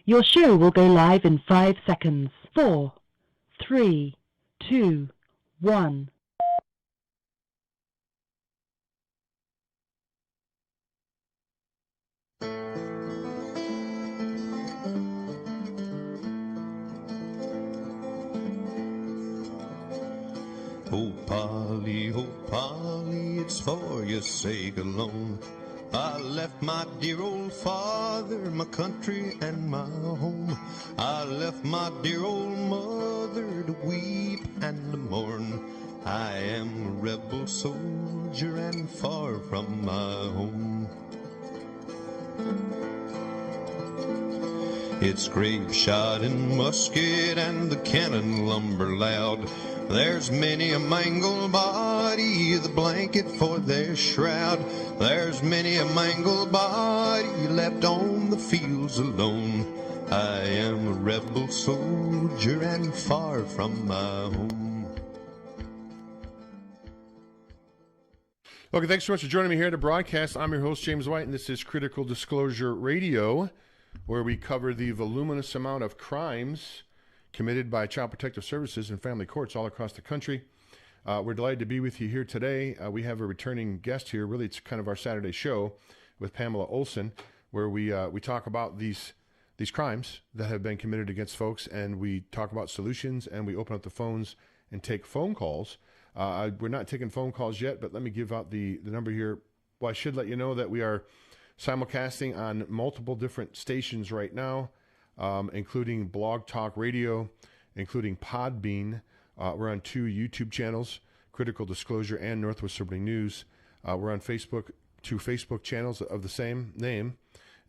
Your show will go live in 5 seconds. 4, 3, 2, 1. Oh Polly, it's for your sake alone. I left my dear old father, my country and my home. I left my dear old mother to weep and to mourn. I am a rebel soldier and far from my home. It's grape shot and musket and the cannon lumber loud. There's many a mangled body, the blanket for their shroud. There's many a mangled body left on the fields alone. I am a rebel soldier and far from my home. Okay, thanks so much for joining me here at the broadcast. I'm your host, James White, and this is Critical Disclosure Radio, where we cover the voluminous amount of crimes committed by Child Protective Services and family courts all across the country. We're delighted to be with you here today. We have a returning guest here. Really, it's kind of our Saturday show with Pamela Olson, where we talk about these crimes that have been committed against folks, and we talk about solutions, and we open up the phones and take phone calls. We're not taking phone calls yet, but let me give out the number here. Well, I should let you know that we are simulcasting on multiple different stations right now, including Blog Talk Radio, including Podbean. We're on 2 YouTube channels, Critical Disclosure and Northwest Liberty News. We're on Facebook, 2 Facebook channels of the same name,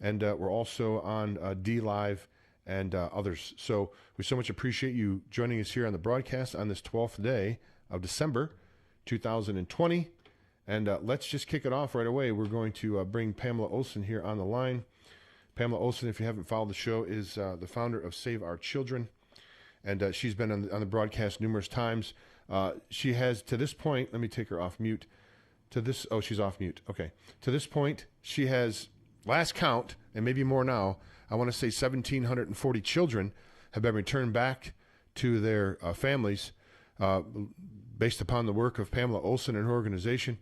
and we're also on D-Live and others. So we so much appreciate you joining us here on the broadcast on this 12th day of December 2020. And let's just kick it off right away. We're going to bring Pamela Olson here on the line. Pamela Olson, if you haven't followed the show, is the founder of Save Our Children. And she's been on the broadcast numerous times. She has, to this point, let me take her off mute. She's off mute. Okay. To this point, she has, last count, and maybe more now, I want to say 1,740 children have been returned back to their families based upon the work of Pamela Olson and her organization.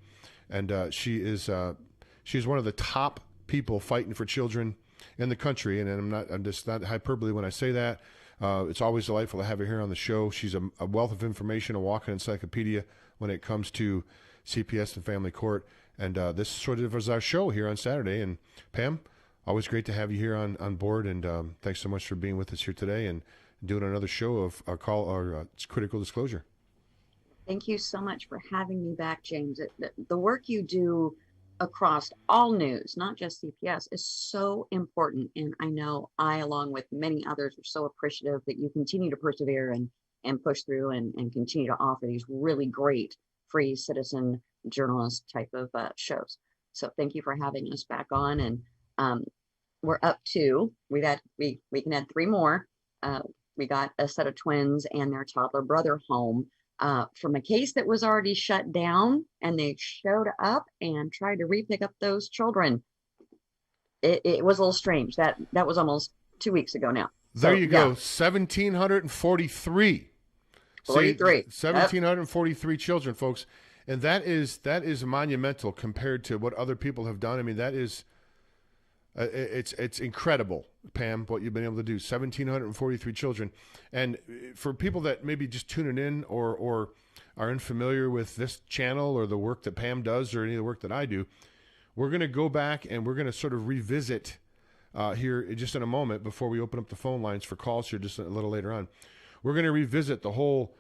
And she's one of the top people fighting for children in the country. And I'm just not hyperbole when I say that. It's always delightful to have her here on the show. She's a wealth of information, a walking encyclopedia when it comes to CPS and Family Court. And this sort of is our show here on Saturday. And Pam, always great to have you here on board. And thanks so much for being with us here today and doing another show of Critical Disclosure. Thank you so much for having me back, James. The work you do across all news, not just CPS, is so important. And I know I, along with many others, are so appreciative that you continue to persevere and push through and continue to offer these really great free citizen journalist type of shows. So thank you for having us back on. And we're up to, we can add 3 more. We got a set of twins and their toddler brother home from a case that was already shut down, and they showed up and tried to re-pick up those children. It was a little strange. That was almost 2 weeks ago now. There you go. 1,743. 1,743 children, folks. And that is monumental compared to what other people have done. I mean, that is it's incredible, Pam, what you've been able to do. 1,743 children. And for people that maybe just tuning in or are unfamiliar with this channel or the work that Pam does or any of the work that I do, we're going to go back and we're going to sort of revisit here just in a moment before we open up the phone lines for calls here just a little later on. We're going to revisit the whole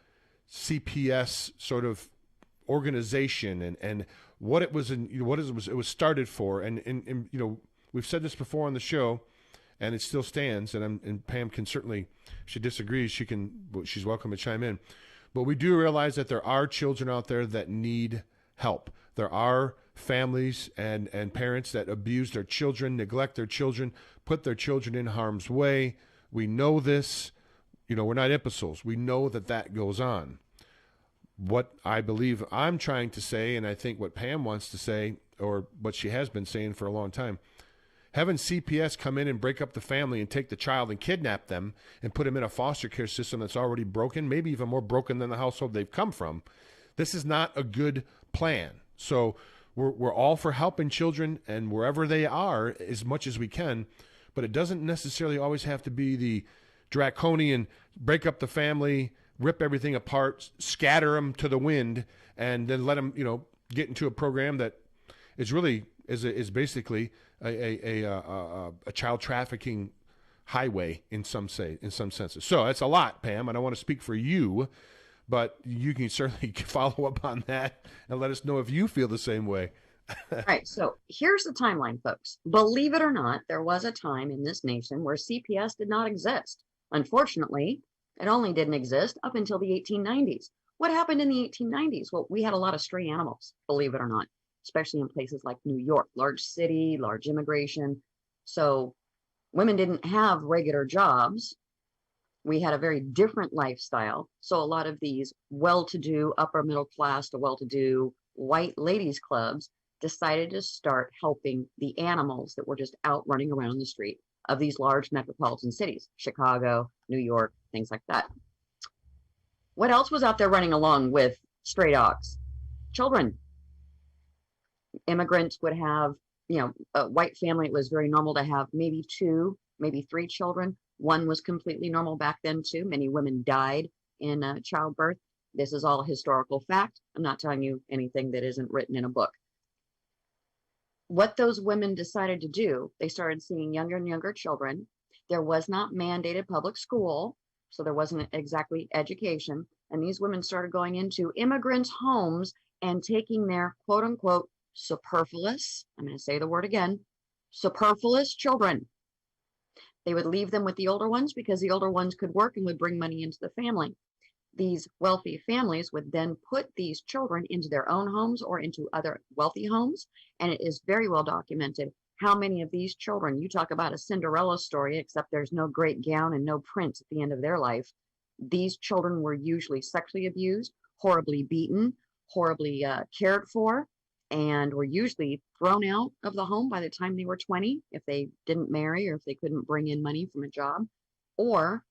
CPS sort of organization and what it was and what it was started for. And we've said this before on the show, and it still stands. And Pam can certainly, if she disagrees, she's welcome to chime in. But we do realize that there are children out there that need help. There are families and parents that abuse their children, neglect their children, put their children in harm's way. We know this. We're not imbeciles. We know that goes on. What I believe I'm trying to say, and I think what Pam wants to say, or what she has been saying for a long time, Having CPS come in and break up the family and take the child and kidnap them and put them in a foster care system that's already broken, maybe even more broken than the household they've come from, this is not a good plan. So we're all for helping children and wherever they are as much as we can, but it doesn't necessarily always have to be the draconian break up the family, rip everything apart, scatter them to the wind, and then let them, get into a program that is really is basically a child trafficking highway in some senses. So that's a lot, Pam. I don't want to speak for you, but you can certainly follow up on that and let us know if you feel the same way. All right, so here's the timeline, folks. Believe it or not, there was a time in this nation where CPS did not exist. Unfortunately, it only didn't exist up until the 1890s. What happened in the 1890s? Well, we had a lot of stray animals, believe it or not, especially in places like New York, large city, large immigration. So women didn't have regular jobs. We had a very different lifestyle. So a lot of these well-to-do, upper middle class to well-to-do white ladies clubs decided to start helping the animals that were just out running around the street of these large metropolitan cities, Chicago, New York, things like that. What else was out there running along with stray dogs? Children. Immigrants would have, a white family, it was very normal to have maybe 2, maybe 3 children. One was completely normal back then too. Many women died in childbirth. This is all historical fact. I'm not telling you anything that isn't written in a book. What those women decided to do, they started seeing younger and younger children. There was not mandated public school, so there wasn't exactly education. And these women started going into immigrants' homes and taking their quote unquote superfluous, I'm going to say the word again, superfluous children. They would leave them with the older ones because the older ones could work and would bring money into the family. These wealthy families would then put these children into their own homes or into other wealthy homes. And it is very well documented how many of these children, you talk about a Cinderella story, except there's no great gown and no prince at the end of their life. These children were usually sexually abused, horribly beaten, horribly cared for, and were usually thrown out of the home by the time they were 20 if they didn't marry or if they couldn't bring in money from a job, or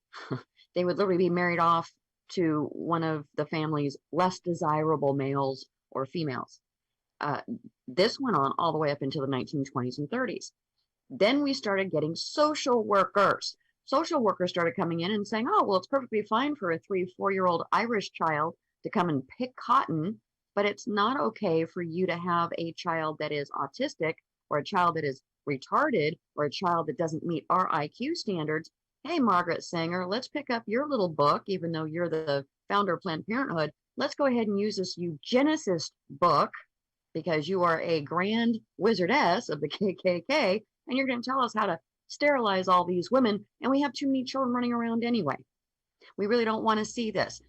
they would literally be married off to one of the family's less desirable males or females. This went on all the way up until the 1920s and 30s. Then we started getting social workers. Social workers started coming in and saying, oh, well, it's perfectly fine for a 3-4-year-old Irish child to come and pick cotton, but it's not okay for you to have a child that is autistic or a child that is retarded or a child that doesn't meet our IQ standards. Hey, Margaret Sanger, let's pick up your little book, even though you're the founder of Planned Parenthood. Let's go ahead and use this eugenicist book because you are a grand wizardess of the KKK, and you're going to tell us how to sterilize all these women, and we have too many children running around anyway. We really don't want to see this.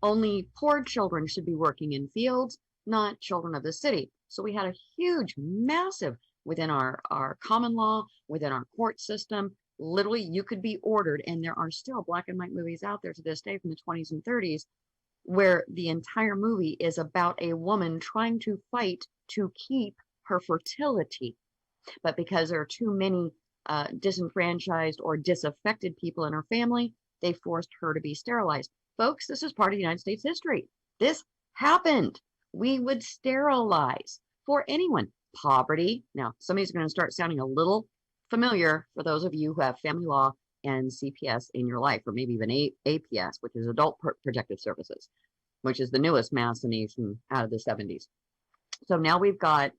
Only poor children should be working in fields, not children of the city. So we had a huge, massive, within our common law, within our court system, literally you could be ordered, and there are still black and white movies out there to this day from the 20s and 30s, where the entire movie is about a woman trying to fight to keep her fertility. But because there are too many disenfranchised or disaffected people in her family, they forced her to be sterilized. Folks, this is part of United States history. This happened. We would sterilize for anyone. Poverty. Now, somebody's going to start sounding a little familiar for those of you who have family law and CPS in your life, or maybe even APS, which is Adult Protective Services, which is the newest machination out of the 70s. So now we've got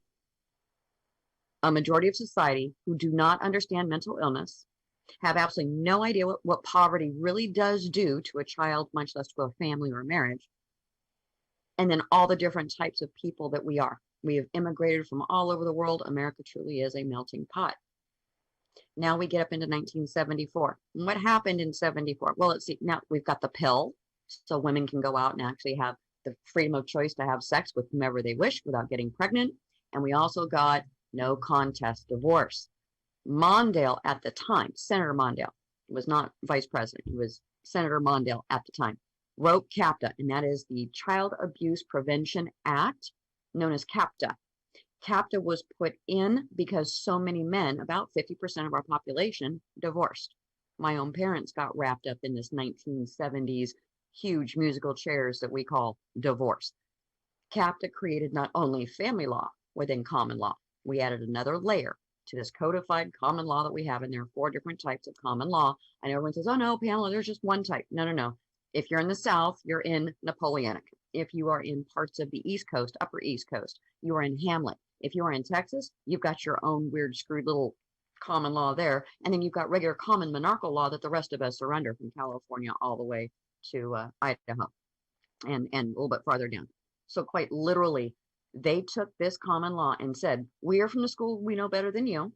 a majority of society who do not understand mental illness, have absolutely no idea what poverty really does do to a child, much less to a family or a marriage. And then all the different types of people that we are. We have immigrated from all over the world. America truly is a melting pot. Now we get up into 1974. And what happened in 74? Well, let's see. Now we've got the pill, so women can go out and actually have the freedom of choice to have sex with whomever they wish without getting pregnant. And we also got no contest divorce. Mondale at the time, Senator Mondale, was not vice president. He was Senator Mondale at the time, wrote CAPTA, and that is the Child Abuse Prevention Act, known as CAPTA. CAPTA was put in because so many men, about 50% of our population, divorced. My own parents got wrapped up in this 1970s huge musical chairs that we call divorce. CAPTA created not only family law within common law, we added another layer to this codified common law that we have, and there are 4 different types of common law. And everyone says, oh no, Pamela, there's just one type. No, no, no. If you're in the South, you're in Napoleonic. If you are in parts of the East Coast, Upper East Coast, you are in Hamlet. If you are in Texas, you've got your own weird screwed little common law there. And then you've got regular common monarchical law that the rest of us are under, from California all the way to Idaho and a little bit farther down. So quite literally, they took this common law and said, we are from the school, we know better than you.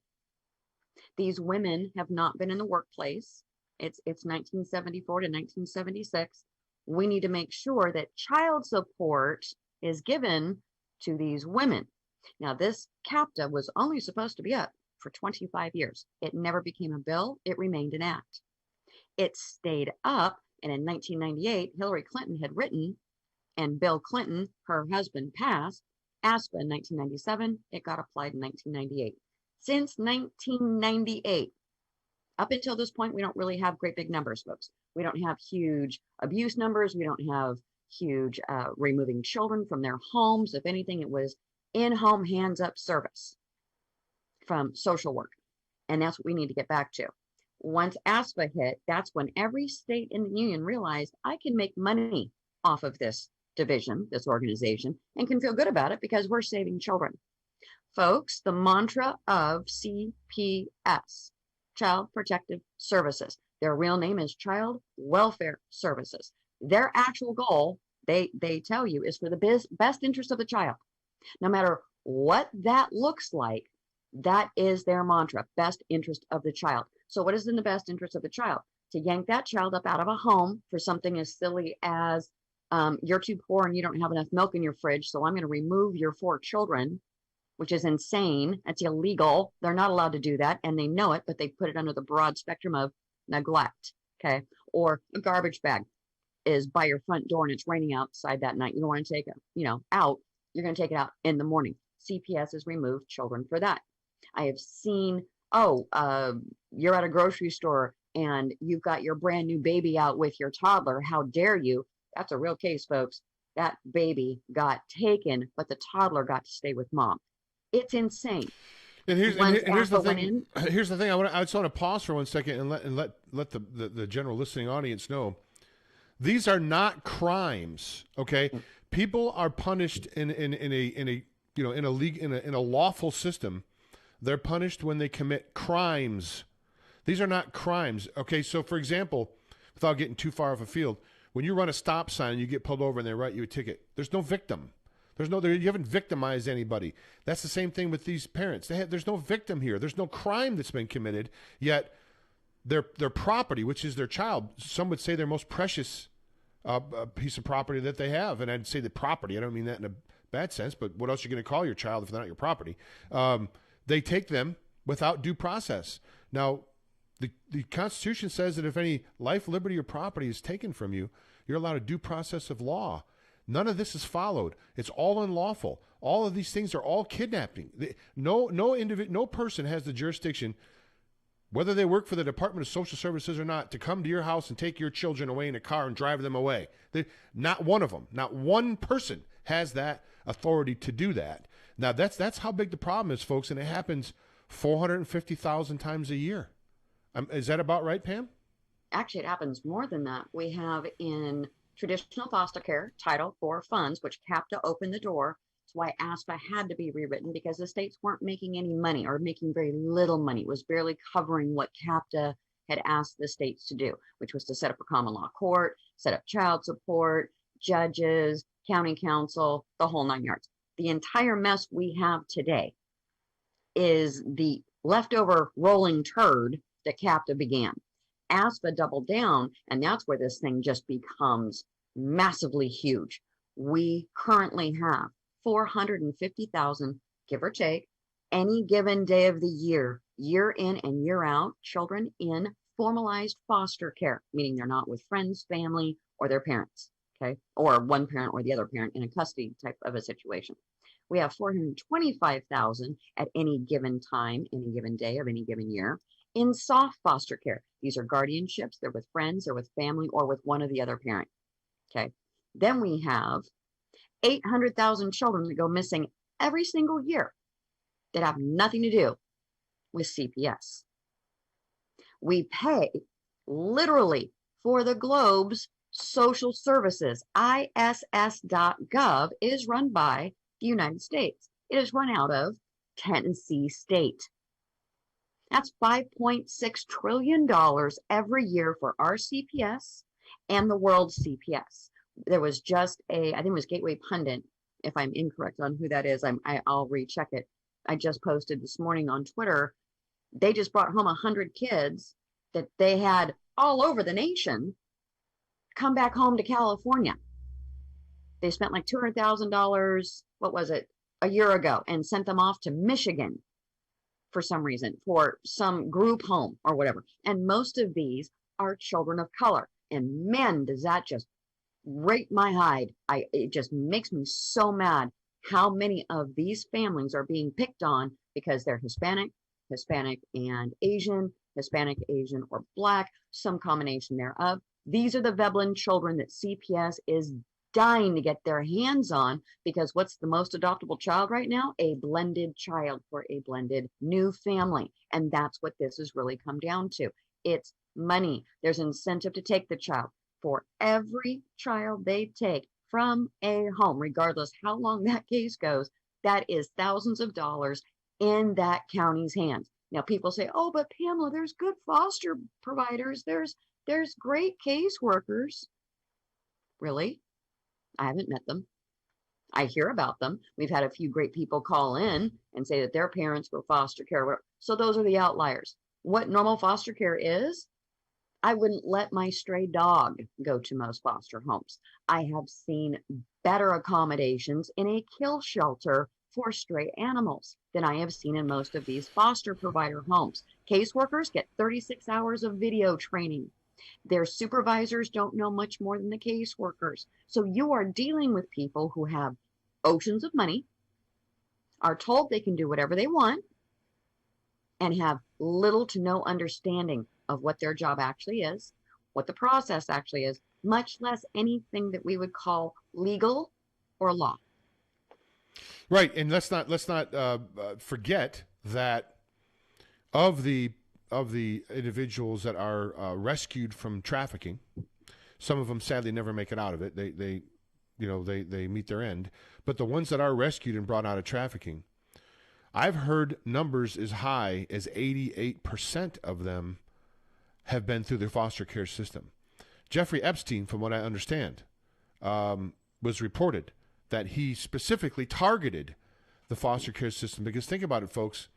These women have not been in the workplace. It's 1974 to 1976. We need to make sure that child support is given to these women. Now, this CAPTA was only supposed to be up for 25 years. It never became a bill. It remained an act. It stayed up, and in 1998, Hillary Clinton had written, and Bill Clinton, her husband, passed ASPA in 1997. It got applied in 1998. Since 1998, up until this point, we don't really have great big numbers, folks. We don't have huge abuse numbers. We don't have huge removing children from their homes. If anything, it was in-home hands-up service from social work. And that's what we need to get back to. Once ASPA hit, that's when every state in the union realized, I can make money off of this division, this organization, and can feel good about it because we're saving children. Folks, the mantra of CPS, Child Protective Services, their real name is Child Welfare Services. Their actual goal, they tell you, is for the best interest of the child. No matter what that looks like, that is their mantra, best interest of the child. So what is in the best interest of the child? To yank that child up out of a home for something as silly as you're too poor and you don't have enough milk in your fridge, so I'm going to remove your 4 children, which is insane. That's illegal. They're not allowed to do that, and they know it, but they put it under the broad spectrum of neglect, okay? Or a garbage bag is by your front door and it's raining outside that night. You don't want to take it, out. You're going to take it out in the morning. CPS has removed children for that. I have seen, you're at a grocery store and you've got your brand new baby out with your toddler. How dare you? That's a real case, folks. That baby got taken, but the toddler got to stay with mom. It's insane. And here's the thing. Here's the thing. I just want to pause for 1 second and let the general listening audience know. These are not crimes. Okay, people are punished in a lawful system. They're punished when they commit crimes. These are not crimes. Okay, so for example, without getting too far off a field, when you run a stop sign and you get pulled over and they write you a ticket, there's no victim. You haven't victimized anybody. That's the same thing with these parents. There's no victim here. There's no crime that's been committed, yet their property, which is their child, some would say their most precious piece of property that they have. And I'd say the property, I don't mean that in a bad sense, but what else are you going to call your child if they're not your property? They take them without due process. Now, the Constitution says that if any life, liberty, or property is taken from you, you're allowed a due process of law. None of this is followed. It's all unlawful. All of these things are all kidnapping. No person has the jurisdiction, whether they work for the Department of Social Services or not, to come to your house and take your children away in a car and drive them away. Not one of them, not one person has that authority to do that. Now, that's how big the problem is, folks, and it happens 450,000 times a year. Is that about right, Pam? Actually, it happens more than that. We have in traditional foster care, Title IV funds, which CAPTA opened the door. That's why ASPA had to be rewritten, because the states weren't making any money, or making very little money. It was barely covering what CAPTA had asked the states to do, which was to set up a common law court, set up child support, judges, county council, the whole 9 yards. The entire mess we have today is the leftover rolling turd that CAPTA began. ASPA doubled down, and that's where this thing just becomes massively huge. We currently have 450,000, give or take, any given day of the year, year in and year out, children in formalized foster care, meaning they're not with friends, family, or their parents, okay? Or one parent or the other parent in a custody type of a situation. We have 425,000 at any given time, any given day of any given year in soft foster care. These are guardianships. They're with friends, they're with family, or with one of the other parent. Okay. Then we have 800,000 children that go missing every single year that have nothing to do with CPS. We pay literally for the globe's social services. ISS.gov is run by the United States. It is run out of Tennessee State. That's $5.6 trillion every year for our CPS and the world's CPS. There was just I think it was Gateway Pundit, if I'm incorrect on who that is, I'll recheck it. I just posted this morning on Twitter. They just brought home 100 kids that they had all over the nation come back home to California. They spent like $200,000, what was it, a year ago, and sent them off to Michigan for some reason, for some group home or whatever. And most of these are children of color. And man, does that just rate my hide. It just makes me so mad how many of these families are being picked on because they're Hispanic and Asian, Hispanic, Asian, or Black, some combination thereof. These are the Veblen children that CPS is dying to get their hands on, because what's the most adoptable child right now? A blended child for a blended new family. And that's what this has really come down to. It's money. There's incentive to take the child. For every child they take from a home, regardless how long that case goes, that is thousands of dollars in that county's hands. Now people say, oh, but Pamela, there's good foster providers. There's great caseworkers. Really? I haven't met them. I hear about them. We've had a few great people call in and say that their parents were foster care. So those are the outliers. What normal foster care is, I wouldn't let my stray dog go to most foster homes. I have seen better accommodations in a kill shelter for stray animals than I have seen in most of these foster provider homes. Caseworkers get 36 hours of video training. Their supervisors don't know much more than the caseworkers. So you are dealing with people who have oceans of money, are told they can do whatever they want, and have little to no understanding of what their job actually is, what the process actually is, much less anything that we would call legal or law. Right, and let's not forget that of the individuals that are rescued from trafficking, some of them sadly never make it out of it. They meet their end. But the ones that are rescued and brought out of trafficking, I've heard numbers as high as 88% of them have been through the foster care system. Jeffrey Epstein, from what I understand, was reported that he specifically targeted the foster care system. Because think about it, folks.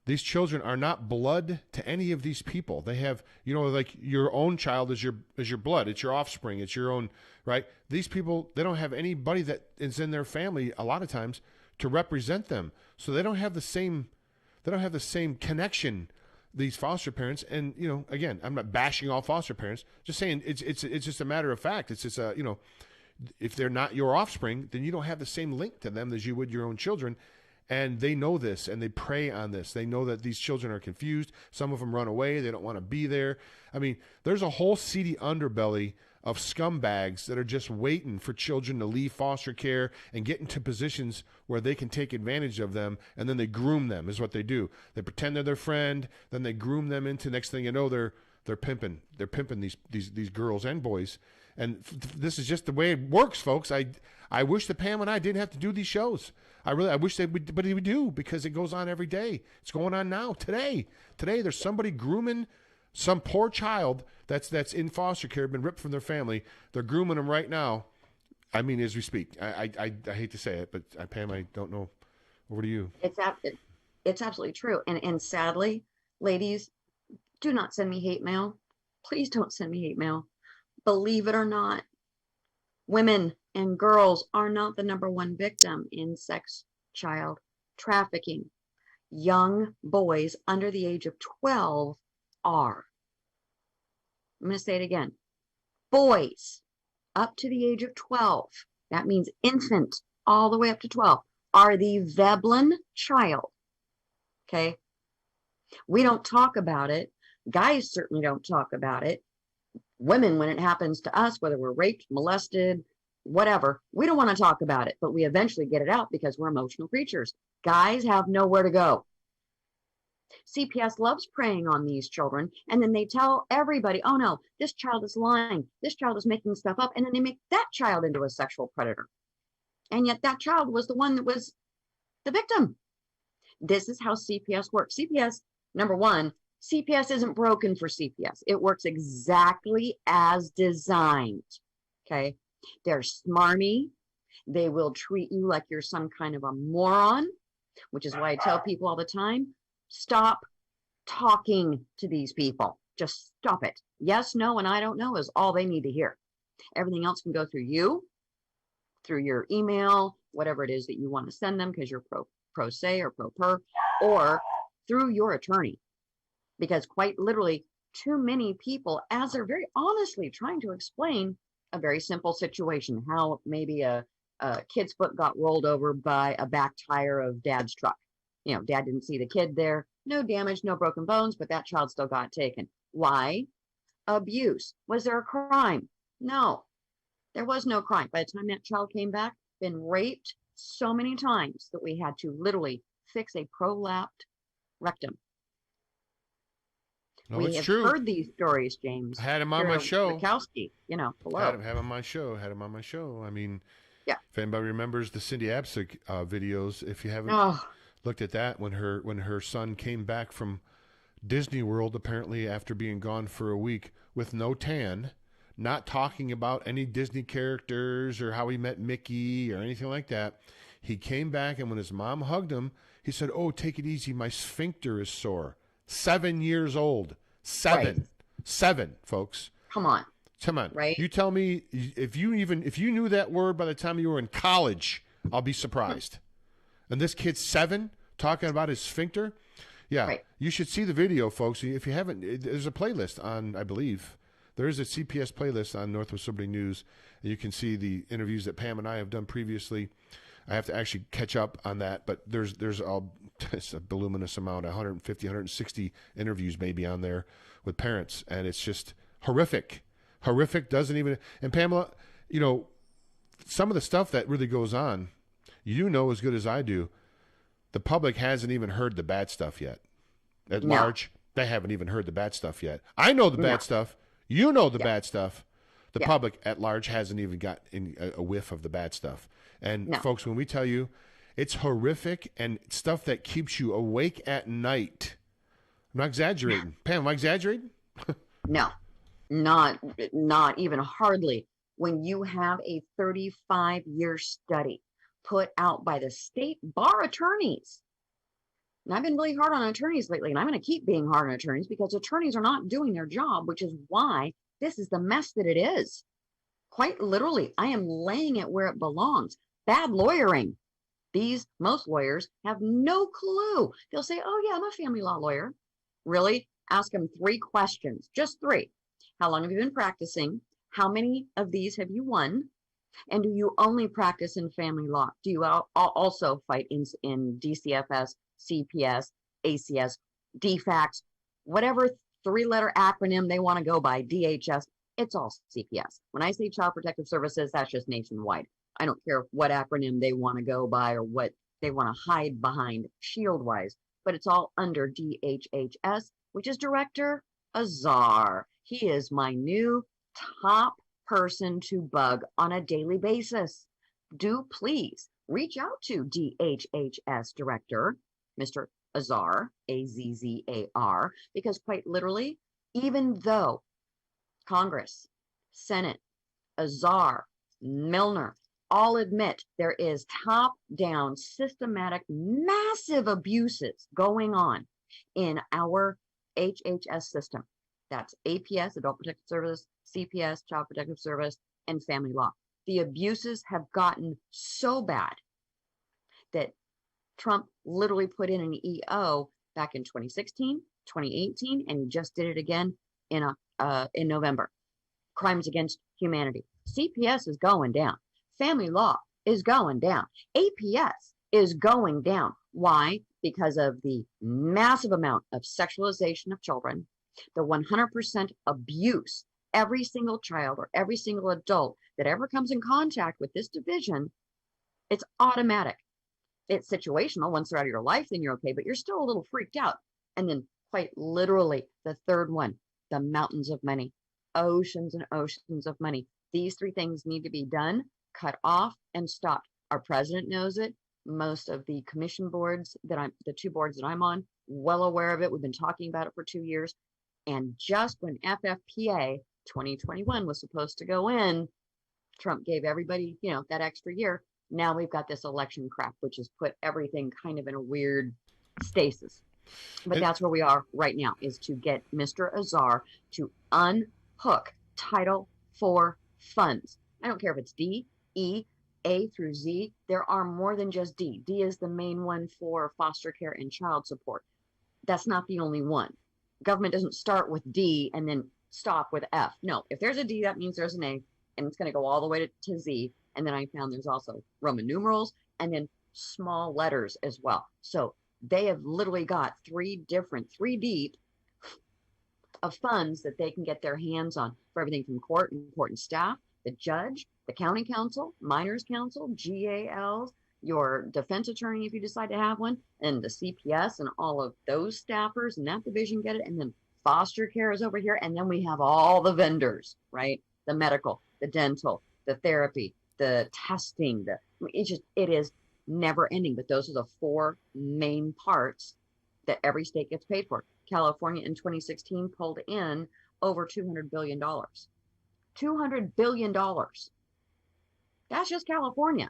These children are not blood to any of these people. They have, like your own child is your blood. It's your offspring. It's your own, right? These people, they don't have anybody that is in their family a lot of times to represent them. So they don't have the same connection, these foster parents. And, again, I'm not bashing all foster parents, just saying it's just a matter of fact. It's just if they're not your offspring, then you don't have the same link to them as you would your own children. And they know this, and they prey on this. They know that these children are confused. Some of them run away. They don't want to be there. I mean, there's a whole seedy underbelly of scumbags that are just waiting for children to leave foster care and get into positions where they can take advantage of them, and then they groom them is what they do. They pretend they're their friend, then they groom them into, next thing you know, they're pimping. They're pimping these girls and boys. And this is just the way it works, folks. I wish that Pam and I didn't have to do these shows. I wish they would, but we do, because it goes on every day. It's going on now, today. Today, there's somebody grooming some poor child that's in foster care, been ripped from their family. They're grooming them right now. I mean, as we speak. I hate to say it, but Pam, I don't know. Over to you. It's absolutely true. And sadly, ladies, do not send me hate mail. Please don't send me hate mail. Believe it or not, women and girls are not the number one victim in sex child trafficking. Young boys under the age of 12 are. I'm going to say it again. Boys up to the age of 12. That means infant all the way up to 12 are the Veblen child. Okay. We don't talk about it. Guys certainly don't talk about it. Women, when it happens to us, whether we're raped, molested, whatever, we don't want to talk about it, but we eventually get it out because we're emotional creatures. Guys have nowhere to go. CPS loves preying on these children, and then they tell everybody, oh no, this child is lying, this child is making stuff up, and then they make that child into a sexual predator. And yet that child was the one that was the victim. This is how CPS works. CPS, number one, CPS isn't broken for CPS. It works exactly as designed. Okay. They're smarmy. They will treat you like you're some kind of a moron, which is why I tell people all the time, stop talking to these people. Just stop it. Yes, no, and I don't know is all they need to hear. Everything else can go through you, through your email, whatever it is that you want to send them because you're pro se or pro per, or through your attorney. Because quite literally, too many people, as they're very honestly trying to explain a very simple situation, how maybe a kid's foot got rolled over by a back tire of dad's truck. You know, dad didn't see the kid there, no damage, no broken bones, but that child still got taken. Why? Abuse. Was there a crime? No, there was no crime. By the time that child came back, been raped so many times that we had to literally fix a prolapsed rectum. No, we it's have true. heard these stories, James. I had him on my show. Bukowski, you know, below. Had him on my show. I mean, yeah. If anybody remembers the Cindy Absick videos, if you haven't looked at that, when her son came back from Disney World, apparently after being gone for a week with no tan, not talking about any Disney characters or how he met Mickey or anything like that. He came back, and when his mom hugged him, he said, "Oh, take it easy. My sphincter is sore." 7 years old. Seven, folks. Come on. Right? You tell me if you knew that word by the time you were in college, I'll be surprised. And this kid's 7 talking about his sphincter. Yeah. Right. You should see the video, folks. If you haven't, there's a playlist on, I believe, there is a CPS playlist on Northwest Liberty News. And you can see the interviews that Pam and I have done previously. I have to actually catch up on that, but there's it's a voluminous amount, 150, 160 interviews maybe on there with parents, and it's just horrific. Horrific doesn't even, and Pamela, you know, some of the stuff that really goes on, you know as good as I do, the public hasn't even heard the bad stuff yet. At large, they haven't even heard the bad stuff yet. I know the bad stuff. You know the bad stuff. The public at large hasn't even got a whiff of the bad stuff. And folks, when we tell you it's horrific and stuff that keeps you awake at night, I'm not exaggerating. Pam, am I exaggerating? No, not even hardly. When you have a 35-year study put out by the state bar attorneys, and I've been really hard on attorneys lately, and I'm going to keep being hard on attorneys because attorneys are not doing their job, which is why this is the mess that it is. Quite literally, I am laying it where it belongs. Bad lawyering. Most lawyers have no clue. They'll say, oh yeah, I'm a family law lawyer. Really? Ask them 3 questions, just 3. How long have you been practicing? How many of these have you won? And do you only practice in family law? Do you also fight in DCFS, CPS, ACS, DFACS, whatever 3-letter acronym they want to go by, DHS, it's all CPS. When I say Child Protective Services, that's just nationwide. I don't care what acronym they want to go by or what they want to hide behind shield-wise, but it's all under DHHS, which is Director Azar. He is my new top person to bug on a daily basis. Do please reach out to DHHS Director, Mr. Azar, Azzar, because quite literally, even though Congress, Senate, Azar, Milner, all admit there is top-down, systematic, massive abuses going on in our HHS system. That's APS, Adult Protective Service, CPS, Child Protective Service, and family law. The abuses have gotten so bad that Trump literally put in an EO back in 2016, 2018, and he just did it again in November. Crimes against humanity. CPS is going down. Family law is going down. APS is going down. Why? Because of the massive amount of sexualization of children, the 100% abuse. Every single child or every single adult that ever comes in contact with this division, it's automatic. It's situational. Once they're out of your life, then you're okay, but you're still a little freaked out. And then quite literally, the third one, the mountains of money, oceans and oceans of money. These three things need to be done, cut off, and stopped. Our president knows it. Most of the commission boards the two boards that I'm on, well aware of it. We've been talking about it for 2 years. And just when FFPA 2021 was supposed to go in, Trump gave everybody, that extra year. Now we've got this election crap, which has put everything kind of in a weird stasis. But that's where we are right now, is to get Mr. Azar to unhook Title IV funds. I don't care if it's D, E, A through Z. There are more than just D. D is the main one for foster care and child support. That's not the only one. Government doesn't start with D and then stop with F. No, if there's a D, that means there's an A, and it's going to go all the way to Z. And then I found there's also Roman numerals and then small letters as well. So they have literally got three deep of funds that they can get their hands on for everything from court and staff, the judge, the county council, minors council, GALs, your defense attorney if you decide to have one, and the CPS and all of those staffers and that division get it. And then foster care is over here. And then we have all the vendors, right? The medical, the dental, the therapy, the testing, it is never ending. But those are the four main parts that every state gets paid for. California in 2016 pulled in over $200 billion. $200 billion. That's just California.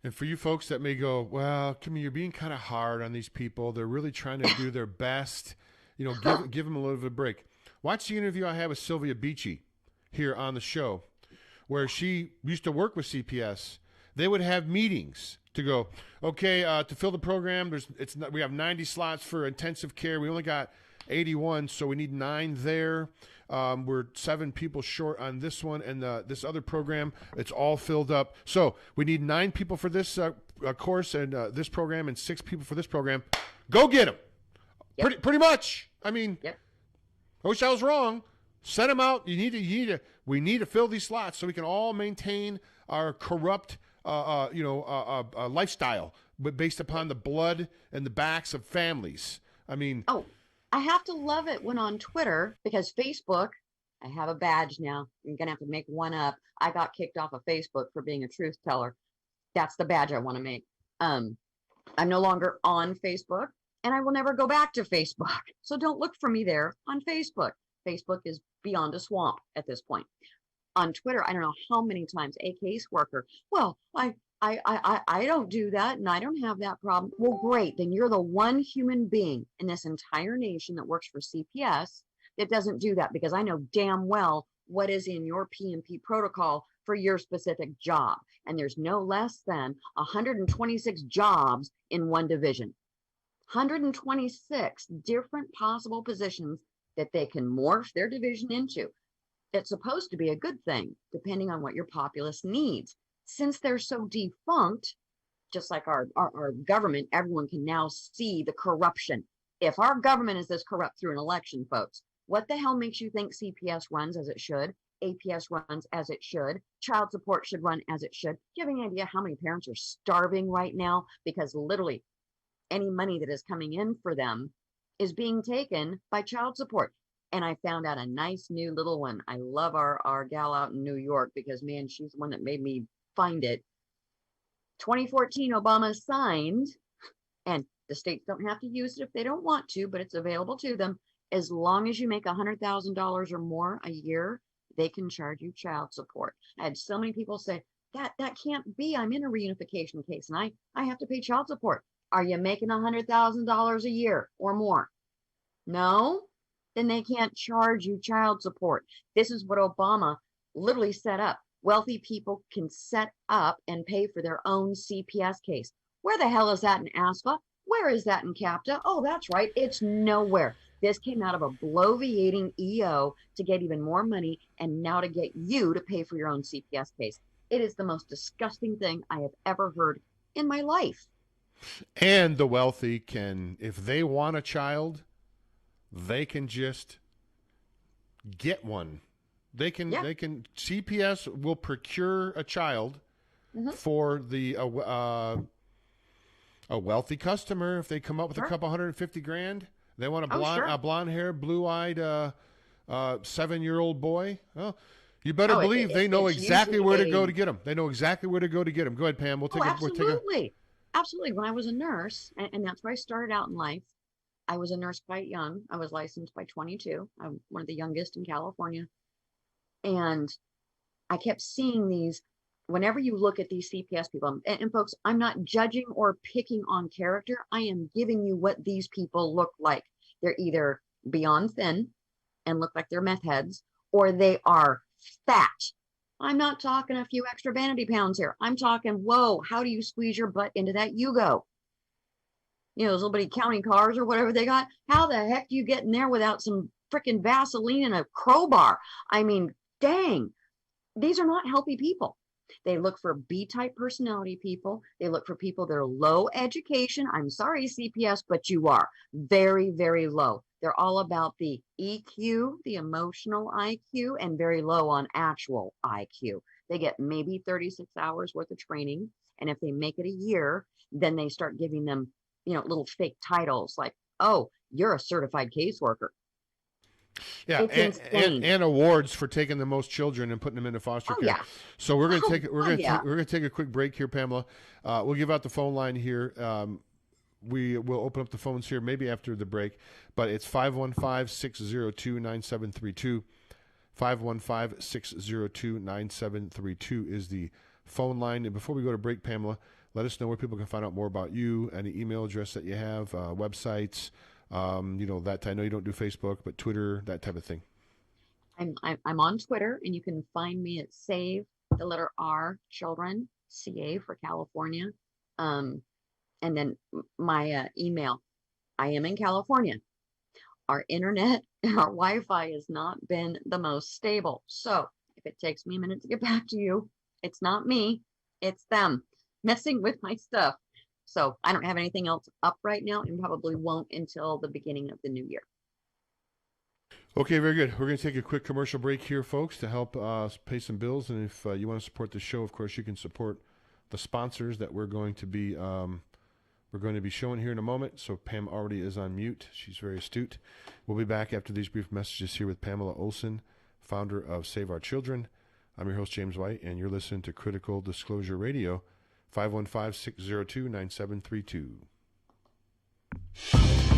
And for you folks that may go, well, Kimmy, you're being kind of hard on these people. They're really trying to do their best. Give them a little bit of a break. Watch the interview I had with Sylvia Beachy here on the show, where she used to work with CPS. They would have meetings to go, okay, to fill the program, we have 90 slots for intensive care. We only got 81, so we need 9 there. We're 7 people short on this one, and this other program, it's all filled up. So we need 9 people for this course and this program, and 6 people for this program. Go get them. Yep. Pretty much. I mean, yep. I wish I was wrong. Send them out. We need to fill these slots so we can all maintain our corrupt, lifestyle, but based upon the blood and the backs of families. I mean, I have to love it when on Twitter, because Facebook, I have a badge now. I'm gonna have to make one up. I got kicked off of Facebook for being a truth teller. That's the badge I want to make. I'm no longer on Facebook, and I will never go back to Facebook. So don't look for me there on Facebook. Facebook is beyond a swamp at this point. On Twitter, I don't know how many times a caseworker, well, I don't do that and I don't have that problem. Well, great. Then you're the one human being in this entire nation that works for CPS that doesn't do that, because I know damn well what is in your PMP protocol for your specific job. And there's no less than 126 jobs in one division. 126 different possible positions that they can morph their division into. It's supposed to be a good thing, depending on what your populace needs. Since they're so defunct, just like our government, everyone can now see the corruption. If our government is this corrupt through an election, folks, what the hell makes you think CPS runs as it should, APS runs as it should, child support should run as it should? Do you have any idea how many parents are starving right now because literally any money that is coming in for them is being taken by child support? And I found out a nice new little one. I love our gal out in New York, because, man, she's the one that made me find it. 2014, Obama signed, and the states don't have to use it if they don't want to, but it's available to them. As long as you make $100,000 or more a year, they can charge you child support. I had so many people say, that can't be. I'm in a reunification case, and I have to pay child support. Are you making $100,000 a year or more? No? Then they can't charge you child support. This is what Obama literally set up. Wealthy people can set up and pay for their own CPS case. Where the hell is that in ASFA? Where is that in CAPTA? Oh, that's right. It's nowhere. This came out of a bloviating EO to get even more money, and now to get you to pay for your own CPS case. It is the most disgusting thing I have ever heard in my life. And the wealthy can, if they want a child, they can just get one. They can, CPS will procure a child for the a wealthy customer. If they come up with a couple $150,000, they want a blonde hair, blue-eyed 7-year-old boy. Well, you better believe they know exactly where to go to get them. They know exactly where to go to get them. Go ahead, Pam. Absolutely. Absolutely. When I was a nurse, and that's where I started out in life, I was a nurse quite young. I was licensed by 22. I'm one of the youngest in California. And I kept seeing these, whenever you look at these CPS people, and folks, I'm not judging or picking on character. I am giving you what these people look like. They're either beyond thin and look like they're meth heads, or they are fat. I'm not talking a few extra vanity pounds here. I'm talking, whoa, how do you squeeze your butt into that Yugo? You know, those little bitty county cars or whatever they got. How the heck do you get in there without some freaking Vaseline and a crowbar? I mean, dang, these are not healthy people. They look for B-type personality people. They look for people that are low education. I'm sorry, CPS, but you are very, very low. They're all about the EQ, the emotional IQ, and very low on actual IQ. They get maybe 36 hours worth of training. And if they make it a year, then they start giving them, you know, little fake titles like, oh, you're a certified caseworker. Yeah, and awards for taking the most children and putting them into foster care. Yeah. So we're going to take a quick break here, Pamela. We'll give out the phone line here. We will open up the phones here maybe after the break, but it's 515-602-9732. 515-602-9732 is the phone line. And before we go to break, Pamela, let us know where people can find out more about you, any email address that you have, websites. You know, that I know you don't do Facebook, but Twitter, that type of thing. I'm on Twitter, and you can find me at Save the letter R Children, CA for California. And then my email. I am in California. Our internet and our Wi-Fi has not been the most stable. So if it takes me a minute to get back to you, it's not me, it's them messing with my stuff. So I don't have anything else up right now, and probably won't until the beginning of the new year. Okay, very good. We're going to take a quick commercial break here, folks, to help pay some bills. And if you want to support the show, of course, you can support the sponsors that we're going to be showing here in a moment. So Pam already is on mute. She's very astute. We'll be back after these brief messages here with Pamela Olson, founder of Save Our Children. I'm your host, James White, and you're listening to Critical Disclosure Radio. 515-602-9732.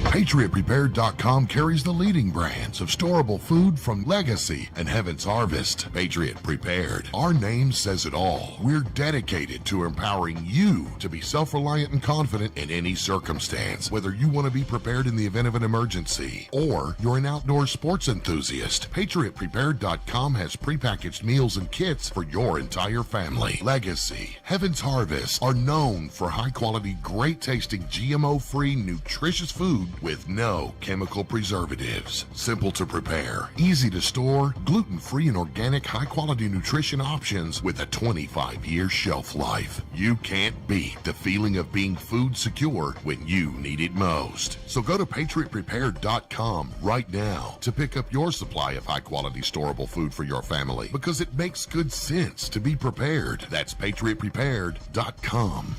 PatriotPrepared.com carries the leading brands of storable food from Legacy and Heaven's Harvest. Patriot Prepared. Our name says it all. We're dedicated to empowering you to be self-reliant and confident in any circumstance. Whether you want to be prepared in the event of an emergency or you're an outdoor sports enthusiast, PatriotPrepared.com has prepackaged meals and kits for your entire family. Legacy, Heaven's Harvest are known for high-quality, great-tasting, GMO-free, nutritious food with no chemical preservatives. Simple to prepare, easy to store, gluten-free and organic high-quality nutrition options with a 25-year shelf life. You can't beat the feeling of being food secure when you need it most. So go to PatriotPrepared.com right now to pick up your supply of high-quality storable food for your family, because it makes good sense to be prepared. That's PatriotPrepared.com.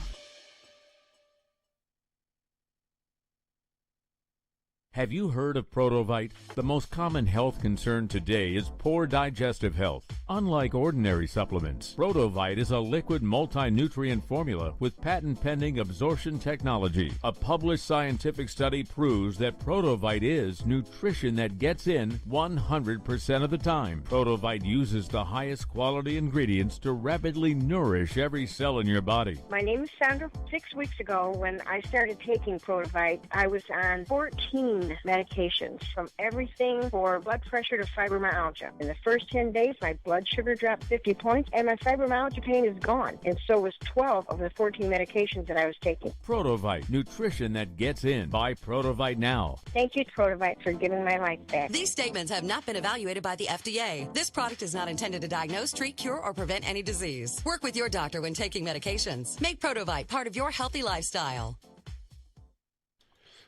Have you heard of Protovite? The most common health concern today is poor digestive health. Unlike ordinary supplements, Protovite is a liquid multi-nutrient formula with patent-pending absorption technology. A published scientific study proves that Protovite is nutrition that gets in 100% of the time. Protovite uses the highest quality ingredients to rapidly nourish every cell in your body. My name is Sandra. 6 weeks ago, when I started taking Protovite, I was on 14 medications, from everything for blood pressure to fibromyalgia. In the first 10 days, my blood blood sugar dropped 50 points, and my fibromyalgia pain is gone. And so was 12 of the 14 medications that I was taking. Protovite, nutrition that gets in. Buy Protovite now. Thank you, Protovite, for giving my life back. These statements have not been evaluated by the FDA. This product is not intended to diagnose, treat, cure, or prevent any disease. Work with your doctor when taking medications. Make Protovite part of your healthy lifestyle.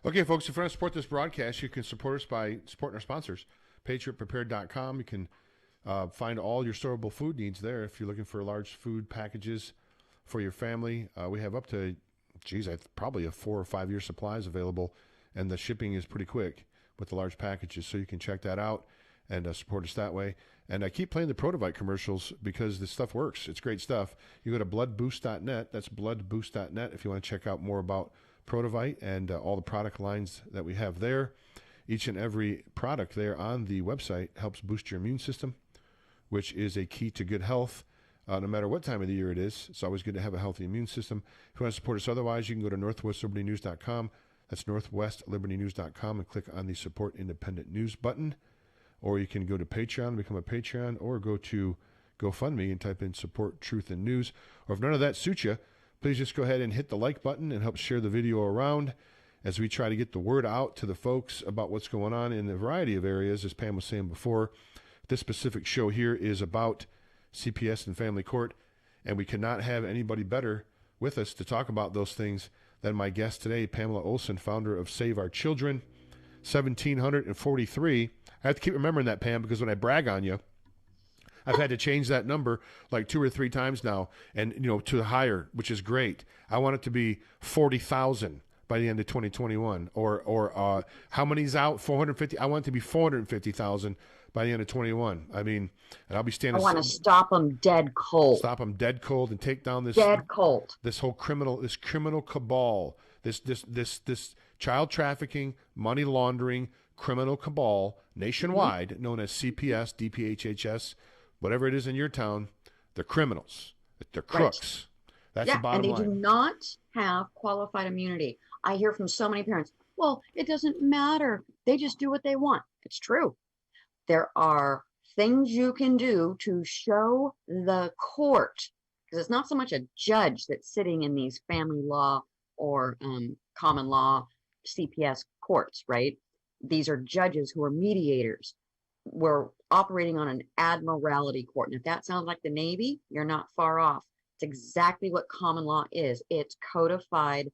Okay, folks, if you want to support this broadcast, you can support us by supporting our sponsors. PatriotPrepared.com. You can find all your storable food needs there if you're looking for large food packages for your family. We have up to, probably a 4 or 5 year supplies available, and the shipping is pretty quick with the large packages, so you can check that out and support us that way. And I keep playing the Protovite commercials because this stuff works. It's great stuff. You go to bloodboost.net. That's bloodboost.net if you want to check out more about Protovite and all the product lines that we have there. Each and every product there on the website helps boost your immune system, which is a key to good health. No matter what time of the year it is, it's always good to have a healthy immune system. If you want to support us otherwise, you can go to northwestlibertynews.com. That's northwestlibertynews.com and click on the Support Independent News button. Or you can go to Patreon, become a Patreon, or go to GoFundMe and type in Support Truth and News. Or if none of that suits you, please just go ahead and hit the like button and help share the video around as we try to get the word out to the folks about what's going on in a variety of areas. As Pam was saying before, this specific show here is about CPS and Family Court, and we cannot have anybody better with us to talk about those things than my guest today, Pamela Olson, founder of Save Our Children, 1743. I have to keep remembering that, Pam, because when I brag on you, I've had to change that number like 2 or 3 times now, and to the higher, which is great. I want it to be 40,000 by the end of 2021, or how many's out? 450. I want it to be 450,000 by the end of 21. I mean, and I'll be standing. I want to stop them dead cold. Stop them dead cold and take down this dead cold. This whole criminal cabal. This child trafficking, money laundering, criminal cabal nationwide, known as CPS, DPHHS, whatever it is in your town. They're criminals. They're crooks. Right. That's the bottom line. And they do not have qualified immunity. I hear from so many parents, well, it doesn't matter. They just do what they want. It's true. There are things you can do to show the court, because it's not so much a judge that's sitting in these family law or common law CPS courts, right? These are judges who are mediators. We're operating on an admiralty court. And if that sounds like the Navy, you're not far off. It's exactly what common law is. It's codified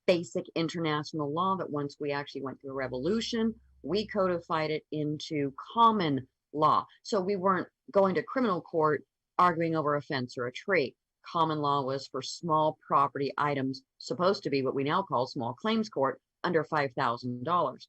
basic international law that once we actually went through a revolution, we codified it into common law. So we weren't going to criminal court arguing over a fence or a tree. Common law was for small property items, supposed to be what we now call small claims court, under $5,000.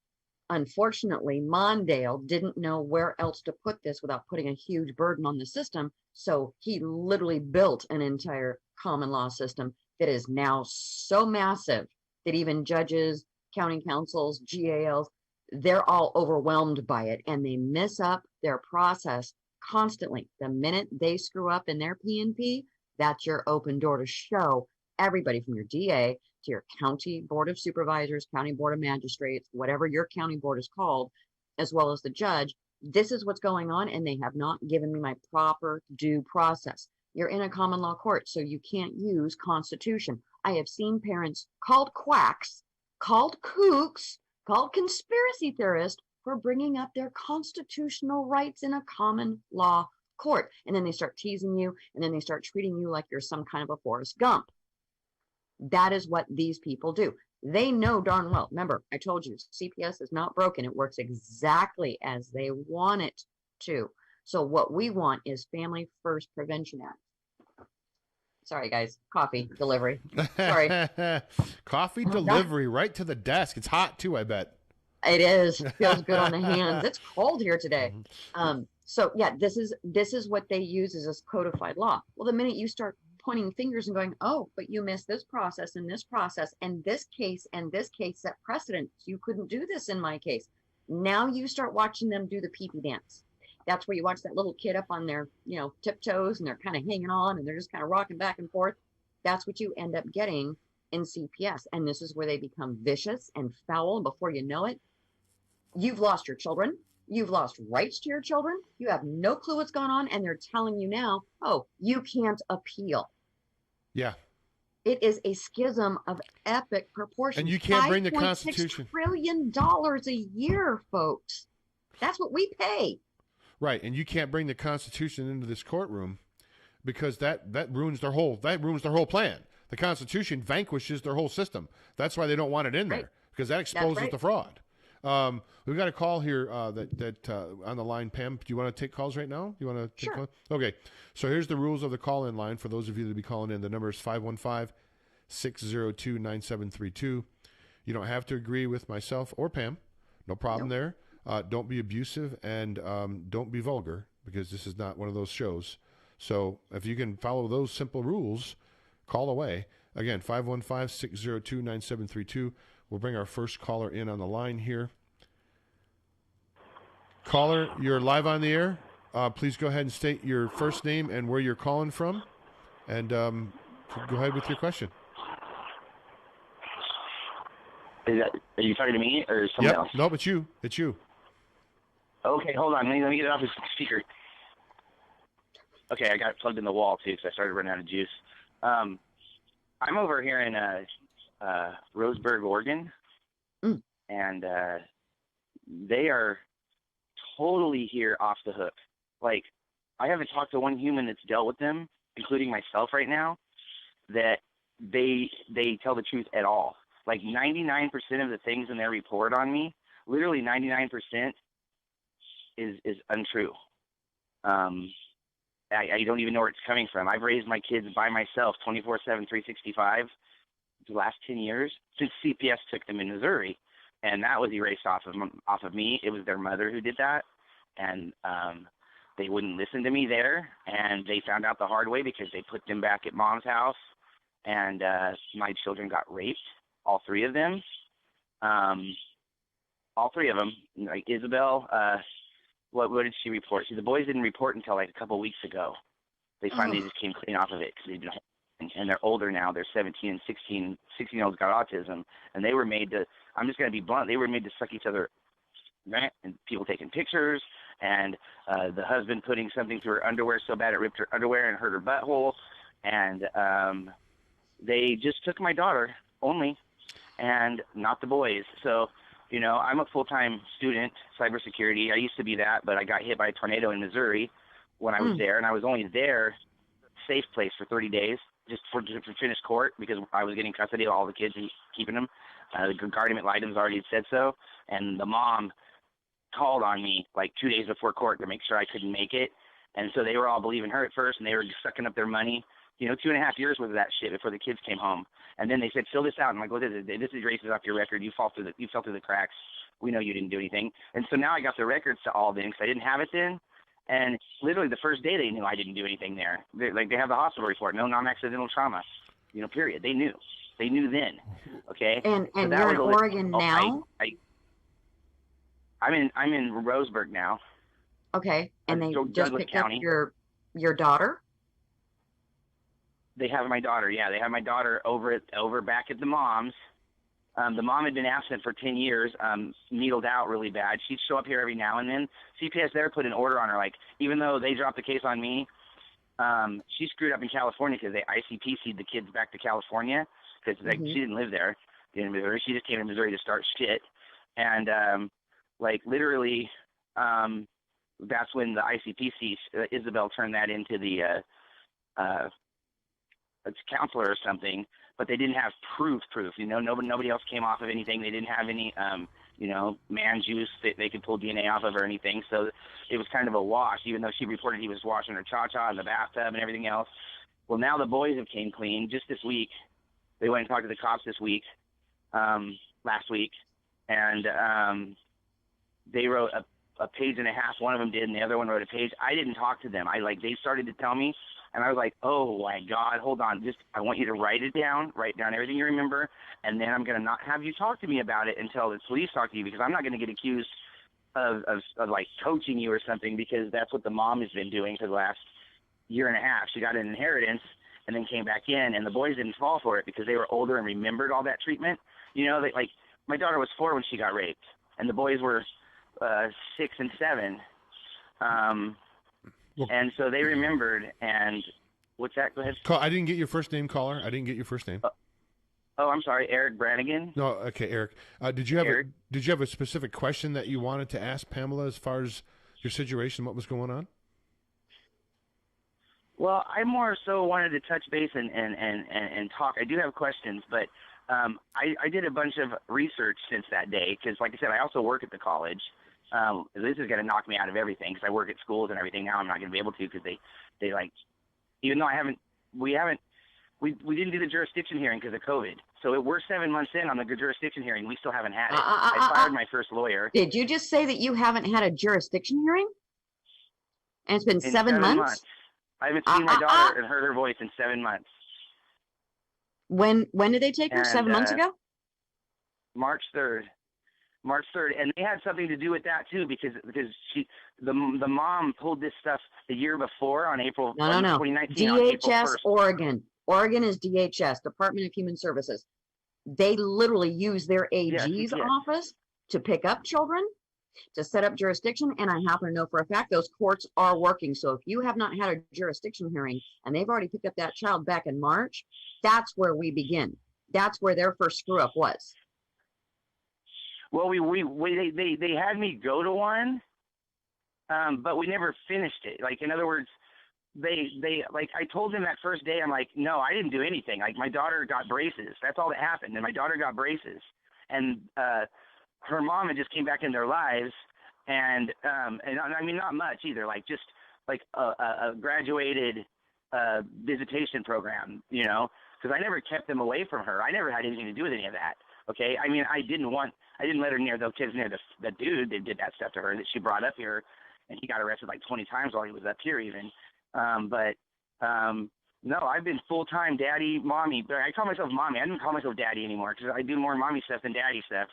Unfortunately, Mondale didn't know where else to put this without putting a huge burden on the system. So he literally built an entire common law system that is now so massive that even judges, county councils, GALs, they're all overwhelmed by it, and they miss up their process constantly. The minute they screw up in their P&P, that's your open door to show everybody from your DA to your county board of supervisors, county board of magistrates, whatever your county board is called, as well as the judge. This is what's going on, and they have not given me my proper due process. You're in a common law court, so you can't use Constitution. I have seen parents called quacks, called kooks, called conspiracy theorists for bringing up their constitutional rights in a common law court. And then they start teasing you, and then they start treating you like you're some kind of a Forrest Gump. That is what these people do. They know darn well. Remember, I told you, CPS is not broken. It works exactly as they want it to. So what we want is Family First Prevention Act. Sorry, guys. Coffee delivery. Sorry. Coffee delivery right to the desk. It's hot, too, I bet. It is. Feels good on the hands. It's cold here today. So, yeah, this is what they use as this codified law. Well, the minute you start pointing fingers and going, oh, but you missed this process and this process and this case set precedent. You couldn't do this in my case. Now you start watching them do the pee-pee dance. That's where you watch that little kid up on their, tiptoes, and they're kind of hanging on and they're just kind of rocking back and forth. That's what you end up getting in CPS. And this is where they become vicious and foul. And before you know it, you've lost your children. You've lost rights to your children. You have no clue what's going on. And they're telling you now, oh, you can't appeal. Yeah. It is a schism of epic proportions. And you can't bring the Constitution. $5.6 trillion a year, folks. That's what we pay. Right, and you can't bring the Constitution into this courtroom because that ruins their whole plan. The Constitution vanquishes their whole system. That's why they don't want it in there, because that exposes the fraud. We've got a call here that on the line. Pam, do you want to take calls right now? You want to take calls? Okay. So here's the rules of the call-in line for those of you that be calling in. The number is 515-602-9732. You don't have to agree with myself or Pam. No problem there. Don't be abusive and don't be vulgar, because this is not one of those shows. So if you can follow those simple rules, call away. Again, 515-602-9732. We'll bring our first caller in on the line here. Caller, you're live on the air. Please go ahead and state your first name and where you're calling from. And go ahead with your question. Are you talking to me or someone else? No, it's you. It's you. Okay, hold on. Let me get it off the speaker. Okay, I got it plugged in the wall, too, because I started running out of juice. I'm over here in Roseburg, Oregon, and they are totally here off the hook. Like, I haven't talked to one human that's dealt with them, including myself right now, that they tell the truth at all. Like 99% of the things in their report on me, literally 99% is untrue. I don't even know where it's coming from. I've raised my kids by myself 24/7, 365 the last 10 years since CPS took them in Missouri, and that was erased off of me. It was their mother who did that, and they wouldn't listen to me there, and they found out the hard way because they put them back at mom's house, and my children got raped, all three of them. All three of them, like Isabel. What did she report? See, the boys didn't report until like a couple weeks ago. They finally just came clean off of it because they've been, and they're older now. They're 17 and 16. 16-year-olds got autism, and they were made to. I'm just going to be blunt. They were made to suck each other, right? And people taking pictures, and the husband putting something through her underwear so bad it ripped her underwear and hurt her butthole, and they just took my daughter only, and not the boys. So. You know, I'm a full-time student, cybersecurity. I used to be that, but I got hit by a tornado in Missouri when I was there, and I was only there, safe place, for 30 days, just for finish court, because I was getting custody of all the kids and keeping them. The guardian ad litem's already said so, and the mom called on me like 2 days before court to make sure I couldn't make it, and so they were all believing her at first, and they were sucking up their money. 2.5 years worth of that shit before the kids came home. And then they said, fill this out. And I'm like, well, this erases off your record. You fell through the cracks. We know you didn't do anything. And so now I got the records to all them because I didn't have it then. And literally the first day they knew I didn't do anything there. They have the hospital report, no non-accidental trauma, period. They knew. They knew then. Okay. And so you're in Oregon now? I'm in Roseburg now. Okay. And they just Douglas picked County. up your daughter? They have my daughter. Yeah, they have my daughter over back at the mom's. The mom had been absent for 10 years, needled out really bad. She'd show up here every now and then. CPS there put an order on her, like, even though they dropped the case on me, she screwed up in California because they ICPC'd the kids back to California because she didn't live there in Missouri. She just came to Missouri to start shit. And, literally, that's when the ICPC, Isabel turned that into the a counselor or something, but they didn't have proof. Nobody else came off of anything. They didn't have any, man juice that they could pull DNA off of or anything. So it was kind of a wash, even though she reported he was washing her cha-cha in the bathtub and everything else. Well, now the boys have came clean just this week. They went and talked to the cops this week, last week, and they wrote a page and a half. One of them did, and the other one wrote a page. I didn't talk to them. They started to tell me, and I was like, oh my God, hold on. I want you to write down everything you remember, and then I'm going to not have you talk to me about it until the police talk to you, because I'm not going to get accused of like coaching you or something, because that's what the mom has been doing for the last year and a half. She got an inheritance and then came back in, and the boys didn't fall for it because they were older and remembered all that treatment. My daughter was 4 when she got raped, and the boys were 6 and 7. And so they remembered. And what's that? Go ahead. I didn't get your first name, caller. I didn't get your first name. Oh, I'm sorry, Eric Brannigan. No, okay, Eric. Did you have a specific question that you wanted to ask Pamela as far as your situation, what was going on? Well, I more so wanted to touch base and talk. I do have questions, but I did a bunch of research since that day because, like I said, I also work at the college. This is going to knock me out of everything because I work at schools and everything. Now I'm not going to be able to because they like, even though we didn't do the jurisdiction hearing because of COVID. So we're 7 months in on the jurisdiction hearing. We still haven't had it. I fired my first lawyer. Did you just say that you haven't had a jurisdiction hearing? And it's been 7 months? I haven't seen my daughter and heard her voice in 7 months. When did they take her? 7 months ago? March 3rd. And they had something to do with that too because the mom pulled this stuff the year before on April 2019. DHS Oregon. Oregon is DHS, Department of Human Services. They literally use their AG's office to pick up children, to set up jurisdiction, and I happen to know for a fact those courts are working. So if you have not had a jurisdiction hearing and they've already picked up that child back in March, that's where we begin. That's where their first screw up was. Well, they had me go to one, but we never finished it. Like, in other words, they like, I told them that first day, I'm like, no, I didn't do anything. Like, my daughter got braces. That's all that happened. And my daughter got braces. And her mom had just came back in their lives. And I mean, not much either. Like, just like a graduated visitation program, you know, because I never kept them away from her. I never had anything to do with any of that. Okay. I mean, I didn't let her near those kids, near the dude that did that stuff to her that she brought up here. And he got arrested like 20 times while he was up here even. No, I've been full-time daddy, mommy, but I call myself mommy. I don't call myself daddy anymore because I do more mommy stuff than daddy stuff.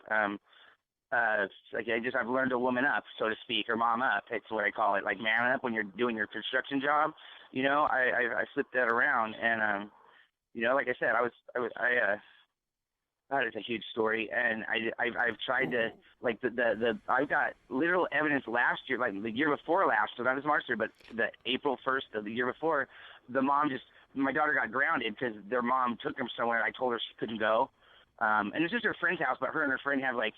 Like I've learned to woman up, so to speak, or mom up. It's what I call it, like man up when you're doing your construction job. You know, I flipped that around, and you know, like I said, that is a huge story, and I've tried to, like, I've got literal evidence last year, like the year before last, so not as March year, but the April 1st of the year before, my daughter got grounded because their mom took them somewhere. I told her she couldn't go, and it's just her friend's house, but her and her friend have, like,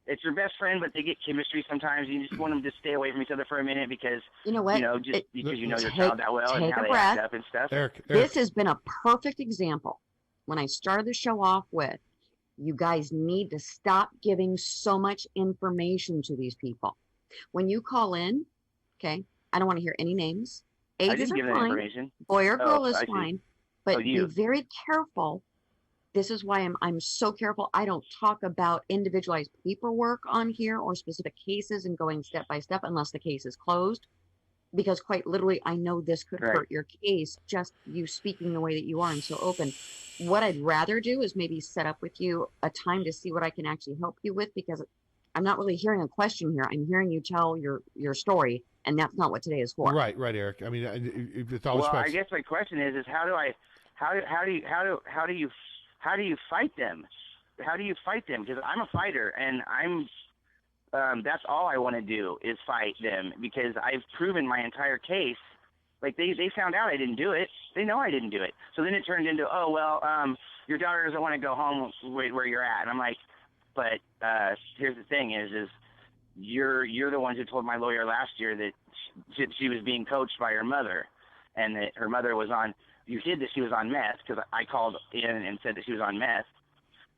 it's your best friend, but they get chemistry sometimes. You just want them to stay away from each other for a minute because, you know what? Because you know your child that well and how they act up and stuff. Eric. This has been a perfect example. When I started the show off with, you guys need to stop giving so much information to these people. When you call in, okay, I don't want to hear any names. Ages are fine. Boy or girl is fine. But be very careful. This is why I'm so careful. I don't talk about individualized paperwork on here or specific cases and going step by step unless the case is closed. Because quite literally, I know this could hurt your case, just you speaking the way that you are and so open. What I'd rather do is maybe set up with you a time to see what I can actually help you with, because I'm not really hearing a question here. I'm hearing you tell your story, and that's not what today is for. Right, Eric. I mean, with all respect. Well, I guess my question is how do you fight them? How do you fight them? Because I'm a fighter, and that's all I want to do is fight them because I've proven my entire case. Like they found out I didn't do it. They know I didn't do it. So then it turned into, oh, well, your daughter doesn't want to go home where you're at. And I'm like, but here's the thing is you're the ones who told my lawyer last year that she was being coached by her mother and that her mother was on, you hid that she was on meth because I called in and said that she was on meth.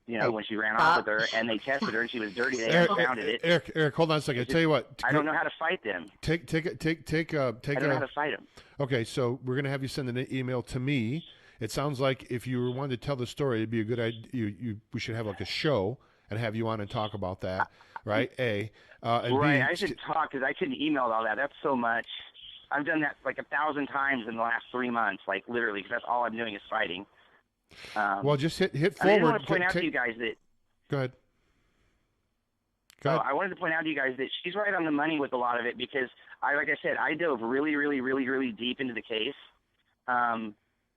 You know, when she ran off with her, and they tested her, and she was dirty. They found it. Eric, hold on a second. I tell you what. I don't know how to fight them. I don't know how to fight them. Okay, so we're gonna have you send an email to me. It sounds like if you wanted to tell the story, it'd be a good idea. We should have like a show and have you on and talk about that, right? And right. I should talk because I couldn't email all that. That's so much. I've done that like 1,000 times in the last 3 months, like literally, because that's all I'm doing is fighting. Well, just hit forward. I want to point out to you guys that. Go ahead. I wanted to point out to you guys that she's right on the money with a lot of it because like I said, I dove really, really, really, really deep into the case.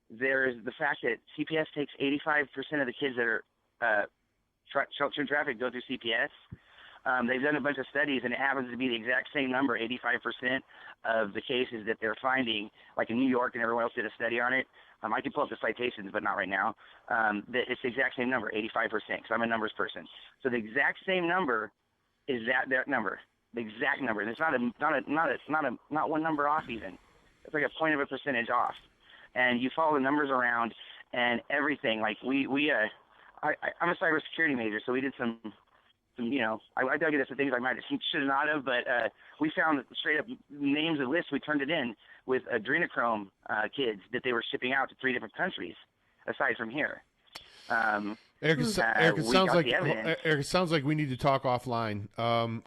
There's the fact that CPS takes 85% of the kids that are children trafficked go through CPS. They've done a bunch of studies, and it happens to be the exact same number. 85% of the cases that they're finding, like in New York, and everyone else did a study on it. I can pull up the citations, but not right now. It's the exact same number, 85%, because I'm a numbers person. So the exact same number is that number, the exact number. And it's not one number off even. It's like a point of a percentage off. And you follow the numbers around and everything. Like I'm a cybersecurity major, so we did some I dug into some things I might have should not have, but we found straight up names of lists. We turned it in with adrenochrome kids that they were shipping out to 3 different countries, aside from here. Eric, it sounds like we need to talk offline.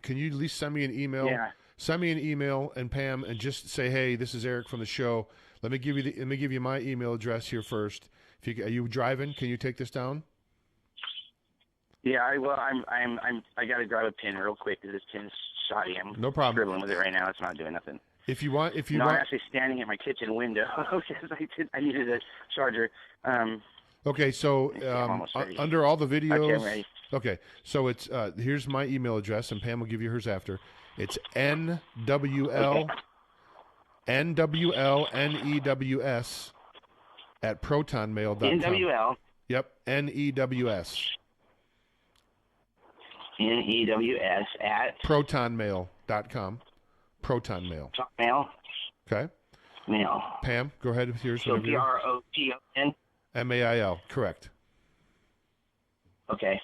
Can you at least send me an email? Yeah. Send me an email, and Pam, and just say, hey, this is Eric from the show. Let me give you my email address here first. Are you driving? Can you take this down? Yeah, I got to grab a pen real quick because this pin's shoddy. I'm no problem. Scribbling with it right now. It's not doing nothing. I'm actually standing at my kitchen window because I needed a charger. Okay, so under all the videos. Okay, I'm ready. Okay, so it's here's my email address, and Pam will give you hers after. It's NWL NWLNEWS at protonmail.com. NWL. Yep, NEWS. NEWS at protonmail.com. Protonmail. Mail. Okay. Mail. Pam, go ahead with yours. So PROTON. MAIL. Correct. Okay.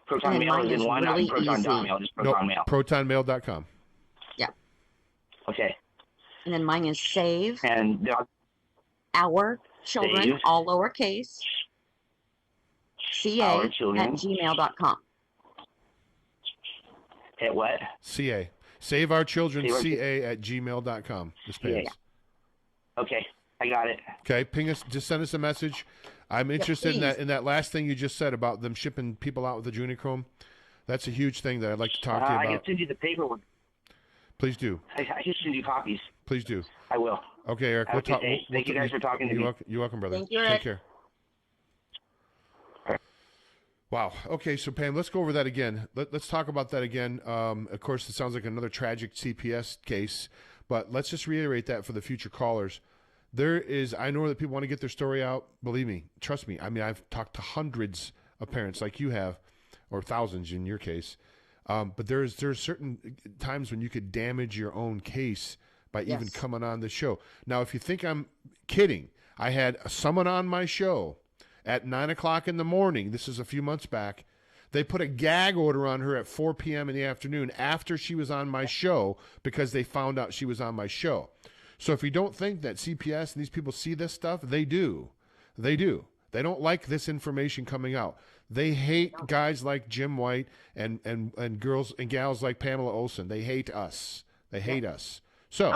Proton Mail is in one. Really Proton.mail. Just Proton Mail. Protonmail.com. Yeah. Okay. And then mine is save and our children, save. all lowercase, ca@gmail.com. At what? CA. Save Our Children, CA@gmail.com. This page. Okay, I got it. Okay, ping us. Just send us a message. I'm interested in that last thing you just said about them shipping people out with adrenochrome. That's a huge thing that I'd like to talk to you about. I can send you the paperwork. Please do. I can send you copies. Please do. I will. Okay, Eric. Thank you guys for talking to me. You're welcome, brother. Thank you, Eric. Take care. Wow. Okay, so Pam, let's go over that again. Let's talk about that again. Of course, it sounds like another tragic CPS case, but let's just reiterate that for the future callers. I know that people want to get their story out. Believe me, trust me. I mean, I've talked to hundreds of parents like you have, or thousands in your case. But there's certain times when you could damage your own case by even coming on the show. Now, if you think I'm kidding, I had someone on my show at 9 o'clock in the morning. This is a few months back. They put a gag order on her at 4 p.m. in the afternoon after she was on my show because they found out she was on my show. So if you don't think that CPS and these people see this stuff, they do. They do. They don't like this information coming out. They hate guys like Jim White and girls and gals like Pamela Olson. They hate us. They hate us. So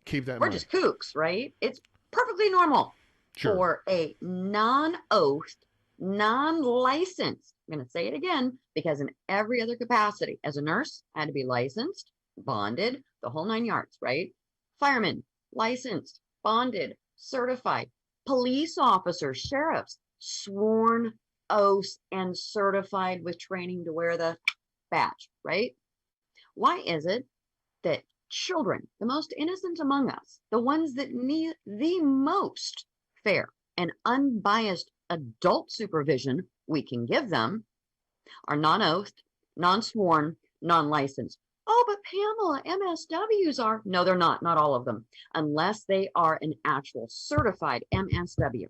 keep that in mind. We're just kooks, right? It's perfectly normal for a non-oath, non-licensed, I'm going to say it again, because in every other capacity, as a nurse, I had to be licensed, bonded, the whole 9 yards, right? Firemen, licensed, bonded, certified, police officers, sheriffs, sworn oaths and certified with training to wear the badge, right? Why is it that children, the most innocent among us, the ones that need the most fair and unbiased adult supervision we can give them, are non-oathed, non-sworn, non-licensed? Oh, but Pamela, MSWs are. No, they're not. Not all of them. Unless they are an actual certified MSW.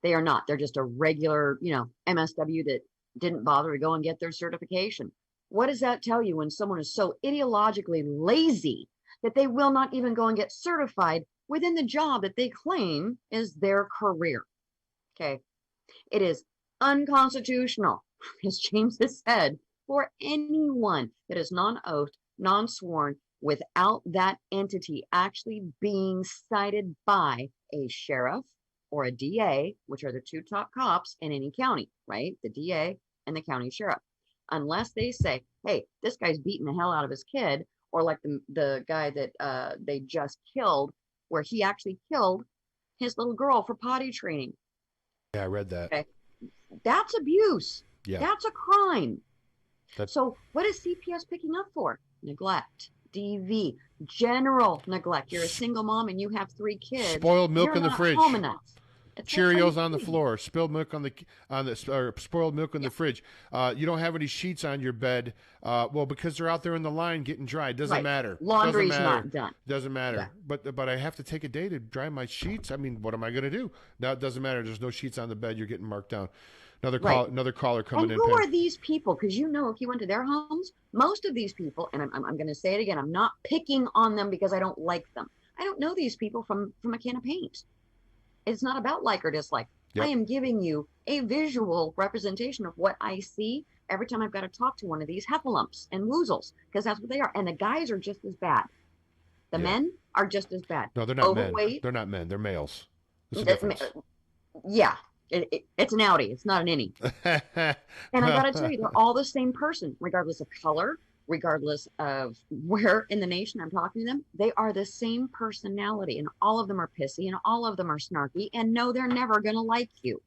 They are not. They're just a regular, MSW that didn't bother to go and get their certification. What does that tell you when someone is so ideologically lazy that they will not even go and get certified within the job that they claim is their career? Okay. It is unconstitutional, as James has said, for anyone that is non-oathed, non-sworn, without that entity actually being cited by a sheriff or a DA, which are the two top cops in any county, right? The DA and the county sheriff. Unless they say, hey, this guy's beating the hell out of his kid, or like the guy that they just killed, where he actually killed his little girl for potty training. Yeah, I read that. Okay. That's abuse. Yeah. That's a crime. So what is CPS picking up for? Neglect, DV, general neglect. You're a single mom and you have 3 kids. Spoiled milk You're in the not fridge. home enough. Cheerios on the floor, spilled milk on the or spoiled milk in the fridge. You don't have any sheets on your bed. Well, because they're out there in the line getting dry. Doesn't matter. Laundry's Doesn't matter. not done. Doesn't matter. Yeah. But I have to take a day to dry my sheets. I mean, what am I going to do? Now it doesn't matter. There's no sheets on the bed. You're getting marked down. Another caller coming in. And who are these people? Because if you went to their homes, most of these people, and I'm going to say it again, I'm not picking on them because I don't like them. I don't know these people from a can of paint. It's not about like or dislike. Yep. I am giving you a visual representation of what I see every time I've got to talk to one of these heffalumps and woozles, because that's what they are. And the guys are just as bad. The men are just as bad. No, they're not men. They're not men. They're males. There's a difference. Yeah. It's an outie. It's not an innie. And I got to tell you, they're all the same person, regardless of color, regardless of where in the nation I'm talking to them. They are the same personality, and all of them are pissy, and all of them are snarky, and no, they're never going to like you.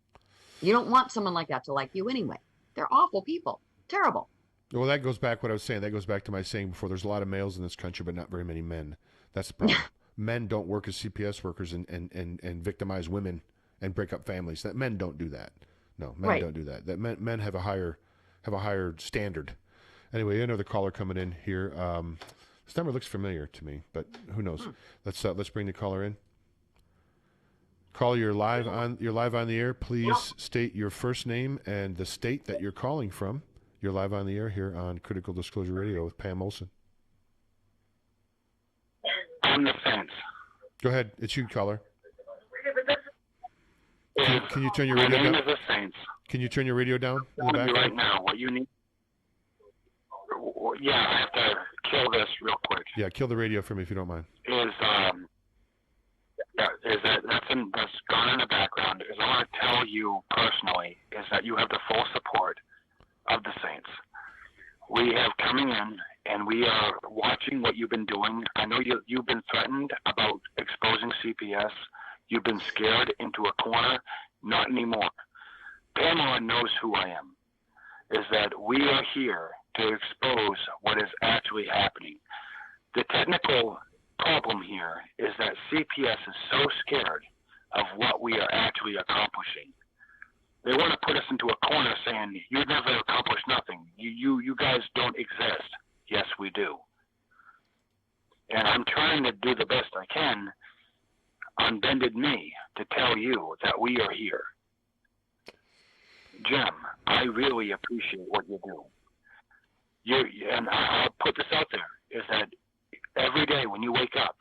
You don't want someone like that to like you anyway. They're awful people. Terrible. Well, that goes back what I was saying. That goes back to my saying before. There's a lot of males in this country, but not very many men. That's the problem. Men don't work as CPS workers and victimize women and break up families. That men don't do that. No, men don't do that. That men have a higher standard. Anyway, another caller coming in here. This number looks familiar to me, but who knows? Let's bring the caller in. Caller, you're live on the air. Please state your first name and the state that you're calling from. You're live on the air here on Critical Disclosure Radio with Pam Olson. On the fence. Go ahead. It's you, caller. Can you turn your radio down? Can you turn your radio down in the background? Right now, what you need. Yeah, I have to kill this real quick. Yeah, kill the radio for me if you don't mind. That's gone in the background. Is I want to tell you personally is that you have the full support of the Saints. We have coming in and we are watching what you've been doing. I know you've been threatened about exposing CPS. You've been scared into a corner. Not anymore. Pamela knows who I am. Is that we are here to expose what is actually happening. The technical problem here is that CPS is so scared of what we are actually accomplishing. They want to put us into a corner saying, you never accomplished nothing. You guys don't exist. Yes, we do. And I'm trying to do the best I can on bended knee to tell you that we are here. Jim, I really appreciate what you do. And I'll put this out there, is that every day when you wake up,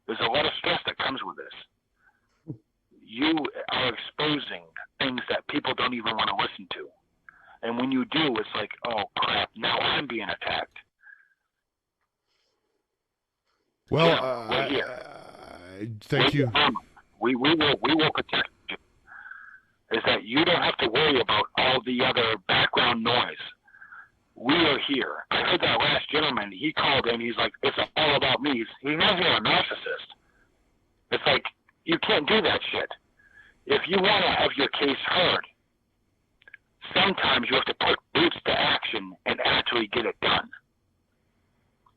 there's a lot of stress that comes with this. You are exposing things that people don't even want to listen to. And when you do, it's like, oh, crap, now I'm being attacked. Well, thank you. We will protect you. Is that you don't have to worry about all the other background noise. We are here. I heard that last gentleman, he called in, he's like, it's all about me. He knows you're a narcissist. It's like, you can't do that shit. If you want to have your case heard, sometimes you have to put boots to action and actually get it done.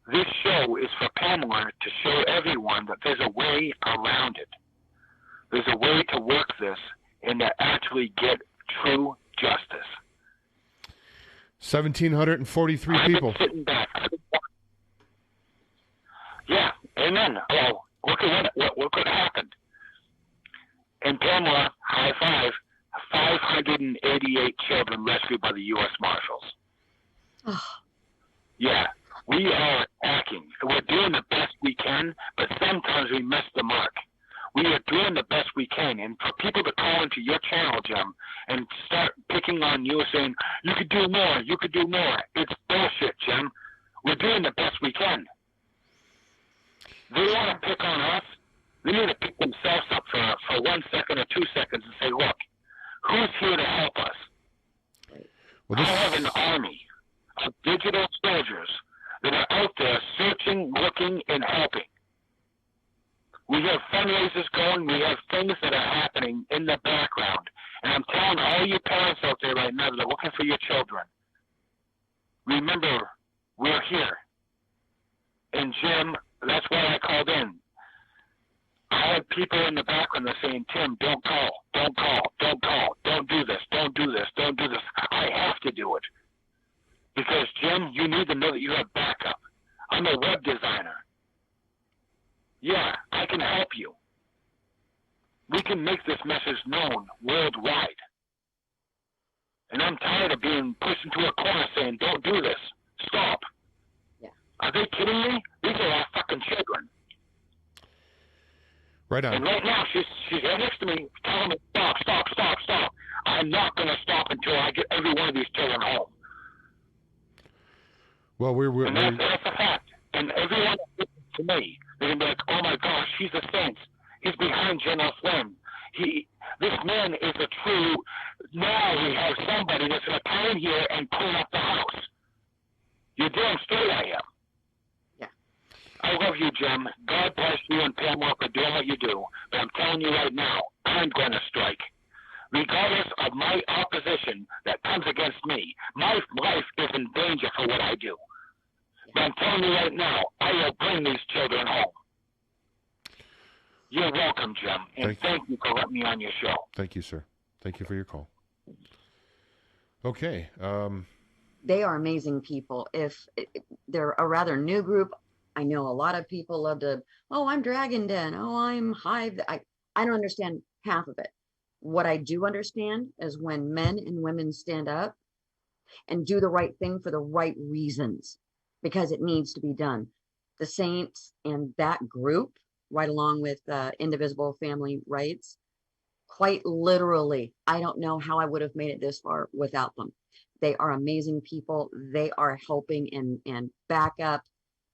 This show is for Pamela to show everyone that there's a way around it. There's a way to work this and to actually get true justice. 1,743 people. Sitting back. Yeah, amen. Oh, look at what could happen. And Pamela, high five, 588 children rescued by the U.S. Marshals. Oh. Yeah, we are hacking. We're doing the best we can, but sometimes we miss the mark. We are doing the best we can, and for people to call into your channel, Jim, and start picking on you, saying, you could do more, you could do more. It's bullshit, Jim. We're doing the best we can. They want to pick on us. They need to pick themselves up for 1 second or 2 seconds and say, look, who's here to help us? Well, I have an army of digital soldiers that are out there searching, looking, and helping. We have fundraisers going. We have things that are happening in the background. And I'm telling all you parents out there right now that are looking for your children, remember, we're here. And Jim, that's why I called in. I had people in the background that saying, Tim, don't call, don't call, don't call, don't do this, don't do this, don't do this. I have to do it. Because, Jim, you need to know that you have backup. I'm a web designer. Yeah, I can help you. We can make this message known worldwide. And I'm tired of being pushed into a corner saying, don't do this. Stop. Yeah. Are they kidding me? These are our fucking children. Right on. And right now, she's right next to me telling me, stop, stop, stop, stop. I'm not going to stop until I get every one of these children home. Well, and that's a fact. And everyone listens to me. They're going to be like, oh my gosh, he's a saint. He's behind General Flynn. This man is a true, now we have somebody that's going to come in here and clean up the house. You're damn straight I am. Yeah. I love you, Jim. God bless you and Pamela for doing what you do. But I'm telling you right now, I'm going to strike. Regardless of my opposition that comes against me, my life is in danger for what I do. But I'm telling you right now, I will bring these children home. You're welcome, Jim, and thank you for letting me on your show. Thank you, sir. Thank you for your call. Okay. They are amazing people. If they're a rather new group, I know a lot of people love to, oh, I'm Dragon Den, oh, I'm Hive. I don't understand half of it. What I do understand is when men and women stand up and do the right thing for the right reasons, because it needs to be done. The Saints and that group, right along with Indivisible Family Rights, quite literally, I don't know how I would have made it this far without them. They are amazing people. They are helping and back up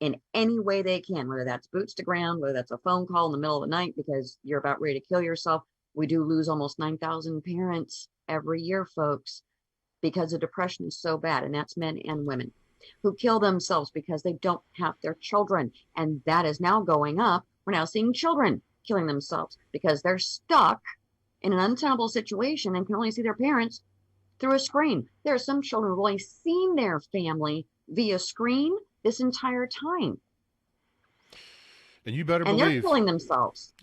in any way they can, whether that's boots to ground, whether that's a phone call in the middle of the night because you're about ready to kill yourself. We do lose almost 9,000 parents every year, folks, because the depression is so bad, and that's men and women who kill themselves because they don't have their children. And that is now going up. We're now seeing children killing themselves because they're stuck in an untenable situation and can only see their parents through a screen. There are some children who've only seen their family via screen this entire time. And you better believe. And they're killing themselves.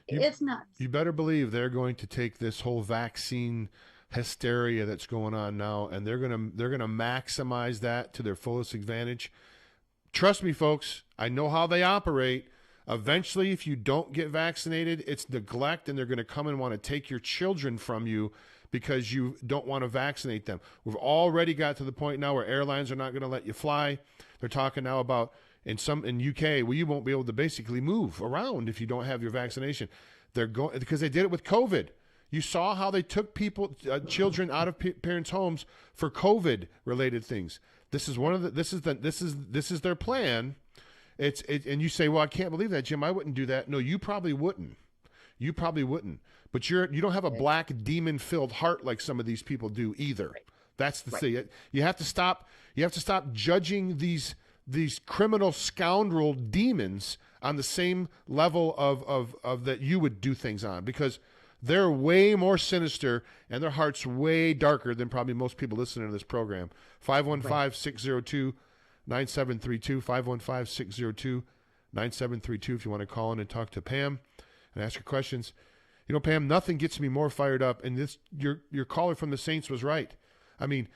It's nuts. You better believe they're going to take this whole vaccine hysteria that's going on now, and they're gonna maximize that to their fullest advantage. Trust me, folks. I know how they operate. Eventually, if you don't get vaccinated, it's neglect, and they're going to come and want to take your children from you because you don't want to vaccinate them. We've already got to the point now where airlines are not going to let you fly. They're talking now about in UK, well, you won't be able to basically move around if you don't have your vaccination. They're going because they did it with COVID. You saw how they took children out of parents' homes for COVID-related things. This is this is their plan. And you say, well, I can't believe that, Jim. I wouldn't do that. No, you probably wouldn't. You probably wouldn't. But you don't have a black demon-filled heart like some of these people do either. Right. That's the thing. You have to stop. You have to stop judging these criminal scoundrel demons on the same level of that you would do things on, because they're way more sinister and their heart's way darker than probably most people listening to this program. 515-602-9732, 515-602-9732 if you want to call in and talk to Pam and ask her questions. You know, Pam, nothing gets me more fired up, and your caller from the Saints was right. I mean,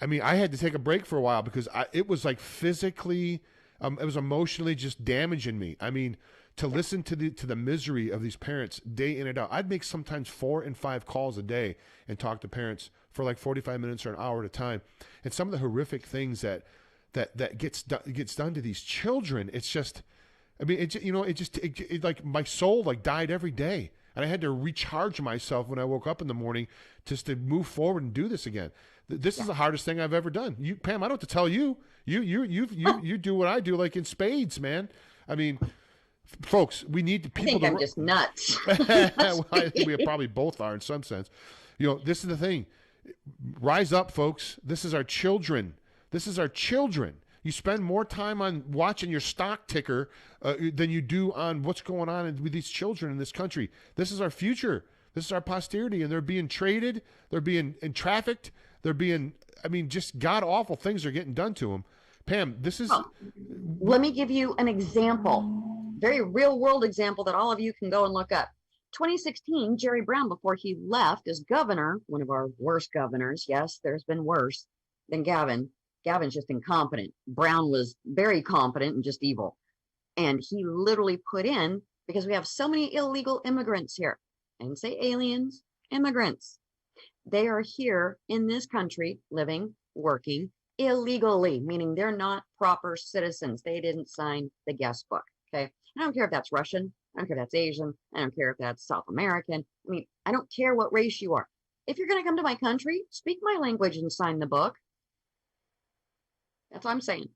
I had to take a break for a while because it was like physically, it was emotionally just damaging me. I mean, to listen to the misery of these parents day in and out. I'd make sometimes 4 and 5 calls a day and talk to parents for like 45 minutes or an hour at a time. And some of the horrific things that gets done to these children, it's just, I mean, it like my soul like died every day. And I had to recharge myself when I woke up in the morning just to move forward and do this again. This is the hardest thing I've ever done. You, Pam, I don't have to tell you. You do what I do, like in spades, man. I mean, folks, we need people. I think I'm just nuts. Well, I think we probably both are in some sense. You know, this is the thing. Rise up, folks. This is our children. This is our children. You spend more time on watching your stock ticker than you do on what's going on with these children in this country. This is our future. This is our posterity, and they're being traded. They're being trafficked. They're being, I mean, just god-awful things are getting done to them. Pam, this is... Well, let me give you an example, very real-world example that all of you can go and look up. 2016, Jerry Brown, before he left as governor, one of our worst governors, yes, there's been worse than Gavin. Gavin's just incompetent. Brown was very competent and just evil. And he literally put in, because we have so many illegal immigrants here, I didn't say aliens, immigrants. They are here in this country, living, working illegally, meaning they're not proper citizens. They didn't sign the guest book, okay? I don't care if that's Russian. I don't care if that's Asian. I don't care if that's South American. I mean, I don't care what race you are. If you're going to come to my country, speak my language and sign the book. That's what I'm saying.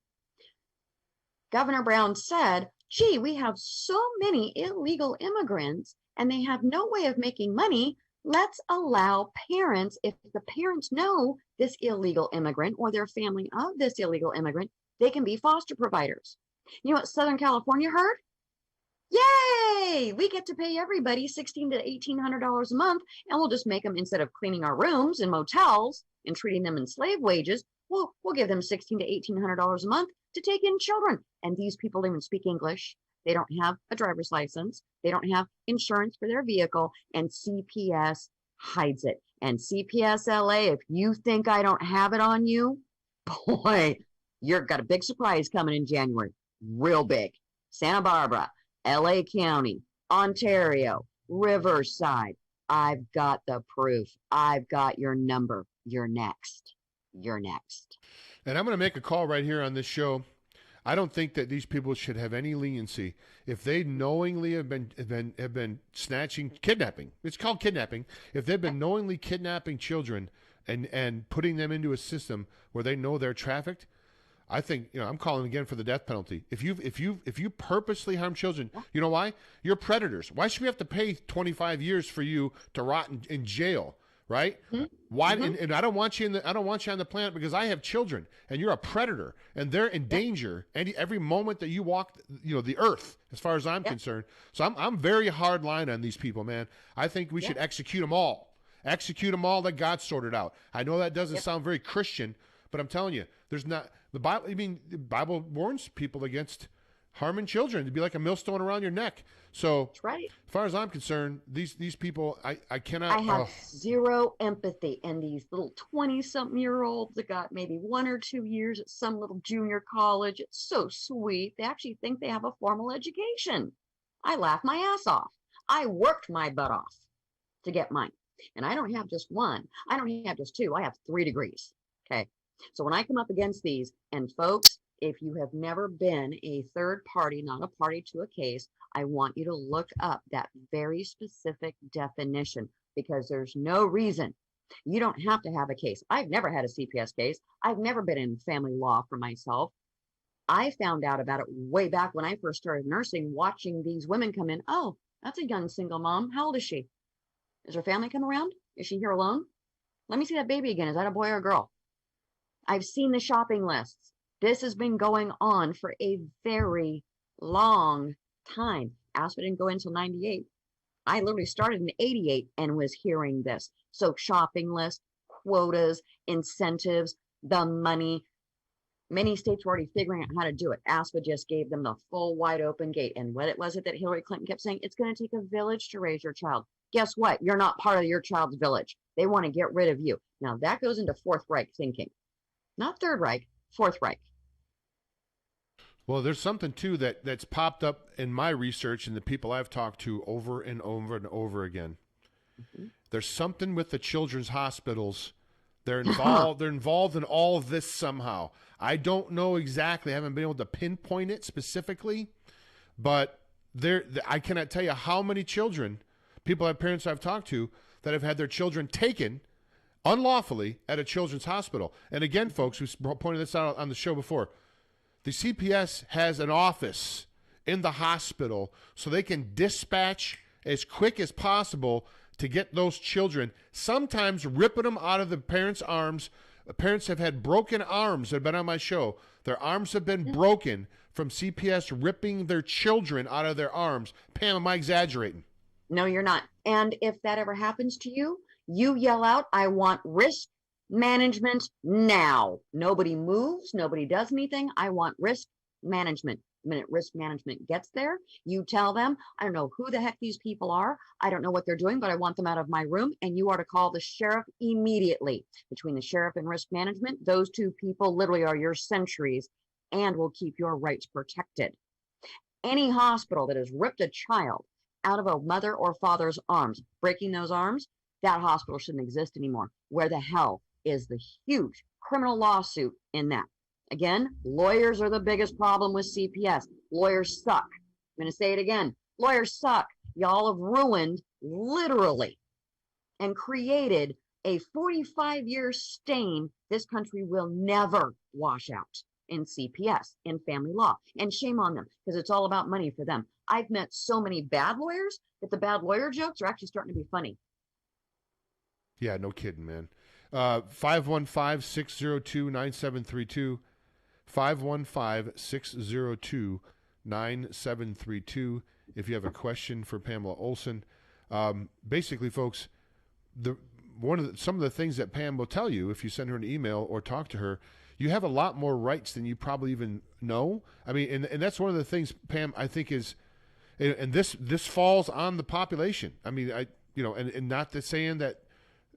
Governor Brown said, gee, we have so many illegal immigrants and they have no way of making money. Let's allow parents, if the parents know this illegal immigrant or their family of this illegal immigrant, they can be foster providers. You know what Southern California heard? Yay! We get to pay everybody $1,600 to $1,800 a month, and we'll just make them, instead of cleaning our rooms in motels and treating them in slave wages, we'll give them $1,600 to $1,800 a month to take in children. And these people don't even speak English. They don't have a driver's license. They don't have insurance for their vehicle, and CPS hides it. And CPS LA, if you think I don't have it on you, boy, you've got a big surprise coming in January. Real big. Santa Barbara, LA County, Ontario, Riverside. I've got the proof. I've got your number. You're next. You're next. And I'm going to make a call right here on this show. I don't think that these people should have any leniency if they knowingly have been kidnapping. It's called kidnapping. If they've been knowingly kidnapping children and putting them into a system where they know they're trafficked, I think, I'm calling again for the death penalty. If you purposely harm children, you know why? You're predators. Why should we have to pay 25 years for you to rot in jail? Right? Mm-hmm. Why? Mm-hmm. And I don't want you I don't want you on the planet because I have children, and you're a predator, and they're in danger every moment that you walk, the earth, as far as I'm concerned. So I'm very hard line on these people, man. I think we should execute them all. Execute them all that God sorted out. I know that doesn't sound very Christian, but I'm telling you, there's not the Bible. I mean, the Bible warns people against harming children to be like a millstone around your neck. So that's right. As far as I'm concerned, these people, I cannot. I have zero empathy. And these little 20-something-year-olds that got maybe 1 or 2 years at some little junior college. It's so sweet. They actually think they have a formal education. I laugh my ass off. I worked my butt off to get mine. And I don't have just one. I don't have just two. I have 3 degrees. Okay. So when I come up against these, and folks, if you have never been a third party, not a party to a case, I want you to look up that very specific definition, because there's no reason. You don't have to have a case. I've never had a CPS case. I've never been in family law for myself. I found out about it way back when I first started nursing, watching these women come in. Oh, that's a young single mom. How old is she? Is her family come around? Is she here alone? Let me see that baby again. Is that a boy or a girl? I've seen the shopping lists. This has been going on for a very long time. ASPA didn't go in until 98. I literally started in 88 and was hearing this. So shopping list, quotas, incentives, the money. Many states were already figuring out how to do it. ASPA just gave them the full wide open gate. And what was it that Hillary Clinton kept saying? It's going to take a village to raise your child. Guess what? You're not part of your child's village. They want to get rid of you. Now that goes into Fourth Reich thinking. Not Third Reich, Fourth Reich. Well, there's something, too, that's popped up in my research and the people I've talked to over and over and over again. Mm-hmm. There's something with the children's hospitals. They're involved in all of this somehow. I don't know exactly. I haven't been able to pinpoint it specifically. But I cannot tell you how many children, parents I've talked to, that have had their children taken unlawfully at a children's hospital. And again, folks, we pointed this out on the show before. The CPS has an office in the hospital so they can dispatch as quick as possible to get those children, sometimes ripping them out of the parents' arms. Parents have had broken arms that have been on my show. Their arms have been broken from CPS ripping their children out of their arms. Pam, am I exaggerating? No, you're not. And if that ever happens to you, you yell out, I want risk management now. Nobody moves, nobody does anything. I want risk management. The minute risk management gets there, you tell them, I don't know who the heck these people are. I don't know what they're doing, but I want them out of my room. And you are to call the sheriff immediately. Between the sheriff and risk management, those two people literally are your sentries and will keep your rights protected. Any hospital that has ripped a child out of a mother or father's arms, breaking those arms, that hospital shouldn't exist anymore. Where the hell is the huge criminal lawsuit in that? Again, lawyers are the biggest problem with CPS. Lawyers suck. I'm going to say it again. Lawyers suck. Y'all have ruined, literally, and created a 45-year stain this country will never wash out in CPS, in family law. And shame on them, because it's all about money for them. I've met so many bad lawyers that the bad lawyer jokes are actually starting to be funny. Yeah, no kidding, man. 515-602-9732. 515-602-9732. If you have a question for Pamela Olson. Basically, folks, some of the things that Pam will tell you if you send her an email or talk to her, you have a lot more rights than you probably even know. I mean, and that's one of the things, Pam, I think is, and this falls on the population. I mean, and not to saying that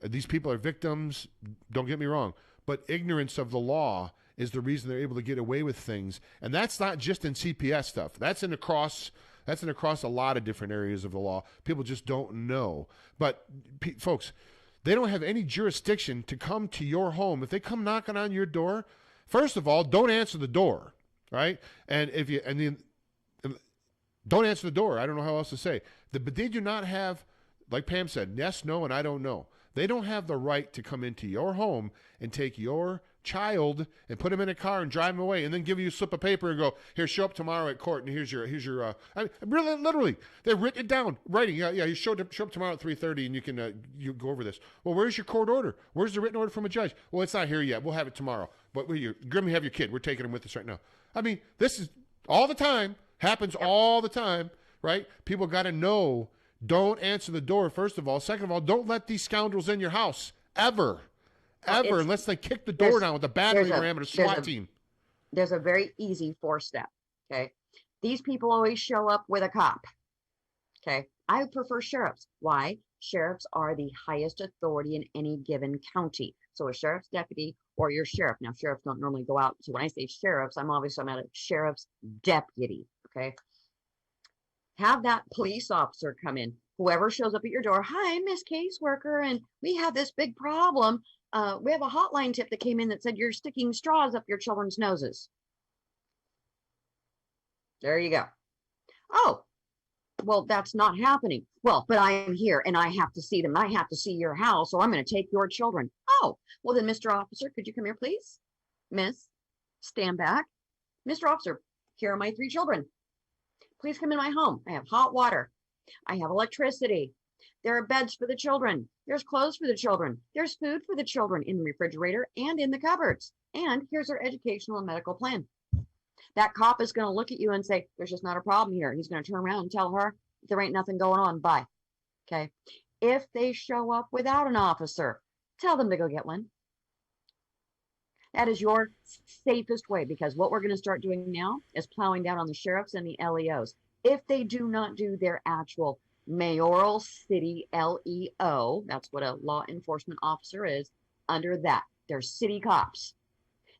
these people are victims, don't get me wrong, but ignorance of the law is the reason they're able to get away with things. And that's not just in CPS stuff. That's in across a lot of different areas of the law. People just don't know. But folks, they don't have any jurisdiction to come to your home. If they come knocking on your door, first of all, don't answer the door, right? And don't answer the door. I don't know how else to say. But they do not have, like Pam said, yes, no, and I don't know. They don't have the right to come into your home and take your child and put him in a car and drive him away and then give you a slip of paper and go, here, show up tomorrow at court and here's your really, literally, they've written it down, writing, you show up tomorrow at 3:30 and you can you go over this. Well, where's your court order? Where's the written order from a judge? Well, it's not here yet. We'll have it tomorrow. But you're going to have your kid. We're taking him with us right now. I mean, this is all the time, happens all the time, right? People got to know. Don't answer the door, first of all. Second of all, don't let these scoundrels in your house, ever, unless they kick the door down with a battering ram and a SWAT team. There's a very easy 4-step, okay? These people always show up with a cop, okay? I prefer sheriffs. Why? Sheriffs are the highest authority in any given county. So a sheriff's deputy or your sheriff. Now, sheriffs don't normally go out. So when I say sheriffs, I'm obviously talking about a sheriff's deputy, okay? Have that police officer come in. Whoever shows up at your door, hi, Miss Caseworker, and we have this big problem. We have a hotline tip that came in that said you're sticking straws up your children's noses. There you go. Oh, well, that's not happening. Well, but I am here and I have to see them. I have to see your house, or I'm going to take your children. Oh, well then, Mr. Officer, could you come here, please? Miss, stand back. Mr. Officer, here are my 3 children. Please come in my home. I have hot water. I have electricity. There are beds for the children. There's clothes for the children. There's food for the children in the refrigerator and in the cupboards. And here's our educational and medical plan. That cop is going to look at you and say, there's just not a problem here. He's going to turn around and tell her, there ain't nothing going on. Bye. Okay. If they show up without an officer, tell them to go get one. That is your safest way, because what we're going to start doing now is plowing down on the sheriffs and the LEOs. If they do not do their actual mayoral city LEO, that's what a law enforcement officer is, under that, they're city cops.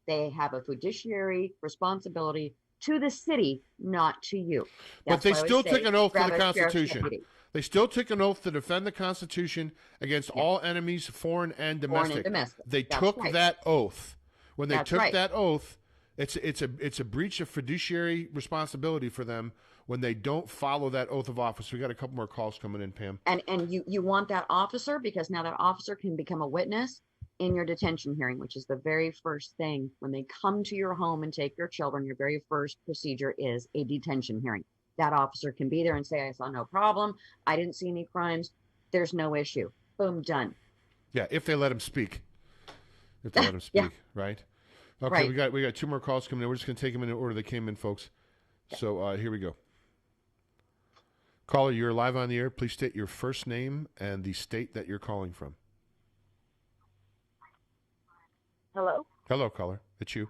They have a fiduciary responsibility to the city, not to you. But they still took an oath to the Constitution. They still took an oath to defend the Constitution against all enemies, foreign and domestic. They took that oath. When they took that oath, it's a breach of fiduciary responsibility for them when they don't follow that oath of office. We got a couple more calls coming in, Pam. And you want that officer, because now that officer can become a witness in your detention hearing, which is the very first thing. When they come to your home and take your children, your very first procedure is a detention hearing. That officer can be there and say, I saw no problem. I didn't see any crimes. There's no issue. Boom, done. Yeah, if they let him speak. If they let him speak, right? Okay, right. we got 2 more calls coming in. We're just going to take them in the order they came in, folks. Yeah. So here we go. Caller, you're live on the air. Please state your first name and the state that you're calling from. Hello? Hello, caller. It's you.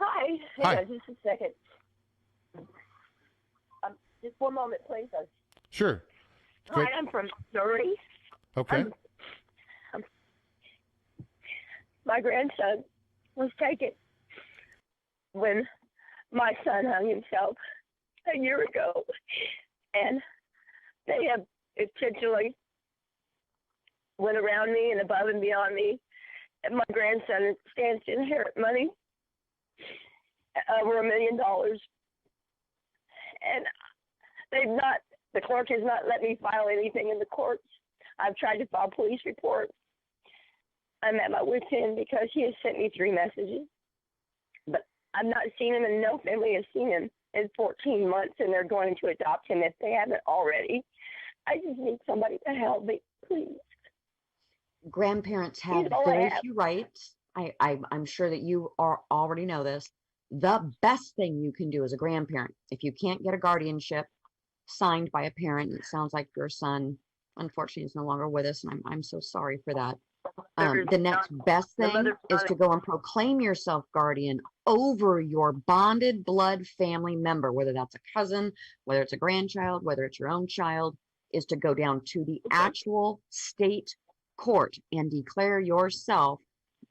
Hi. Hi. Hang on just a second. Just one moment, please. Sure. Hi, I'm from Missouri. Okay. My grandson was taken when my son hung himself a year ago, and they have intentionally went around me and above and beyond me. And my grandson stands to inherit money, over $1 million, and the clerk has not let me file anything in the courts. I've tried to file police reports. I'm at my wit's end because he has sent me 3 messages. But I've not seen him, and no family has seen him in 14 months, and they're going to adopt him if they haven't already. I just need somebody to help me, please. Grandparents have very few rights. I'm sure that you already know this. The best thing you can do as a grandparent, if you can't get a guardianship signed by a parent, it sounds like your son, unfortunately, is no longer with us, and I'm so sorry for that. The next best thing is to go and proclaim yourself guardian over your bonded blood family member, whether that's a cousin, whether it's a grandchild, whether it's your own child, is to go down to the actual state court and declare yourself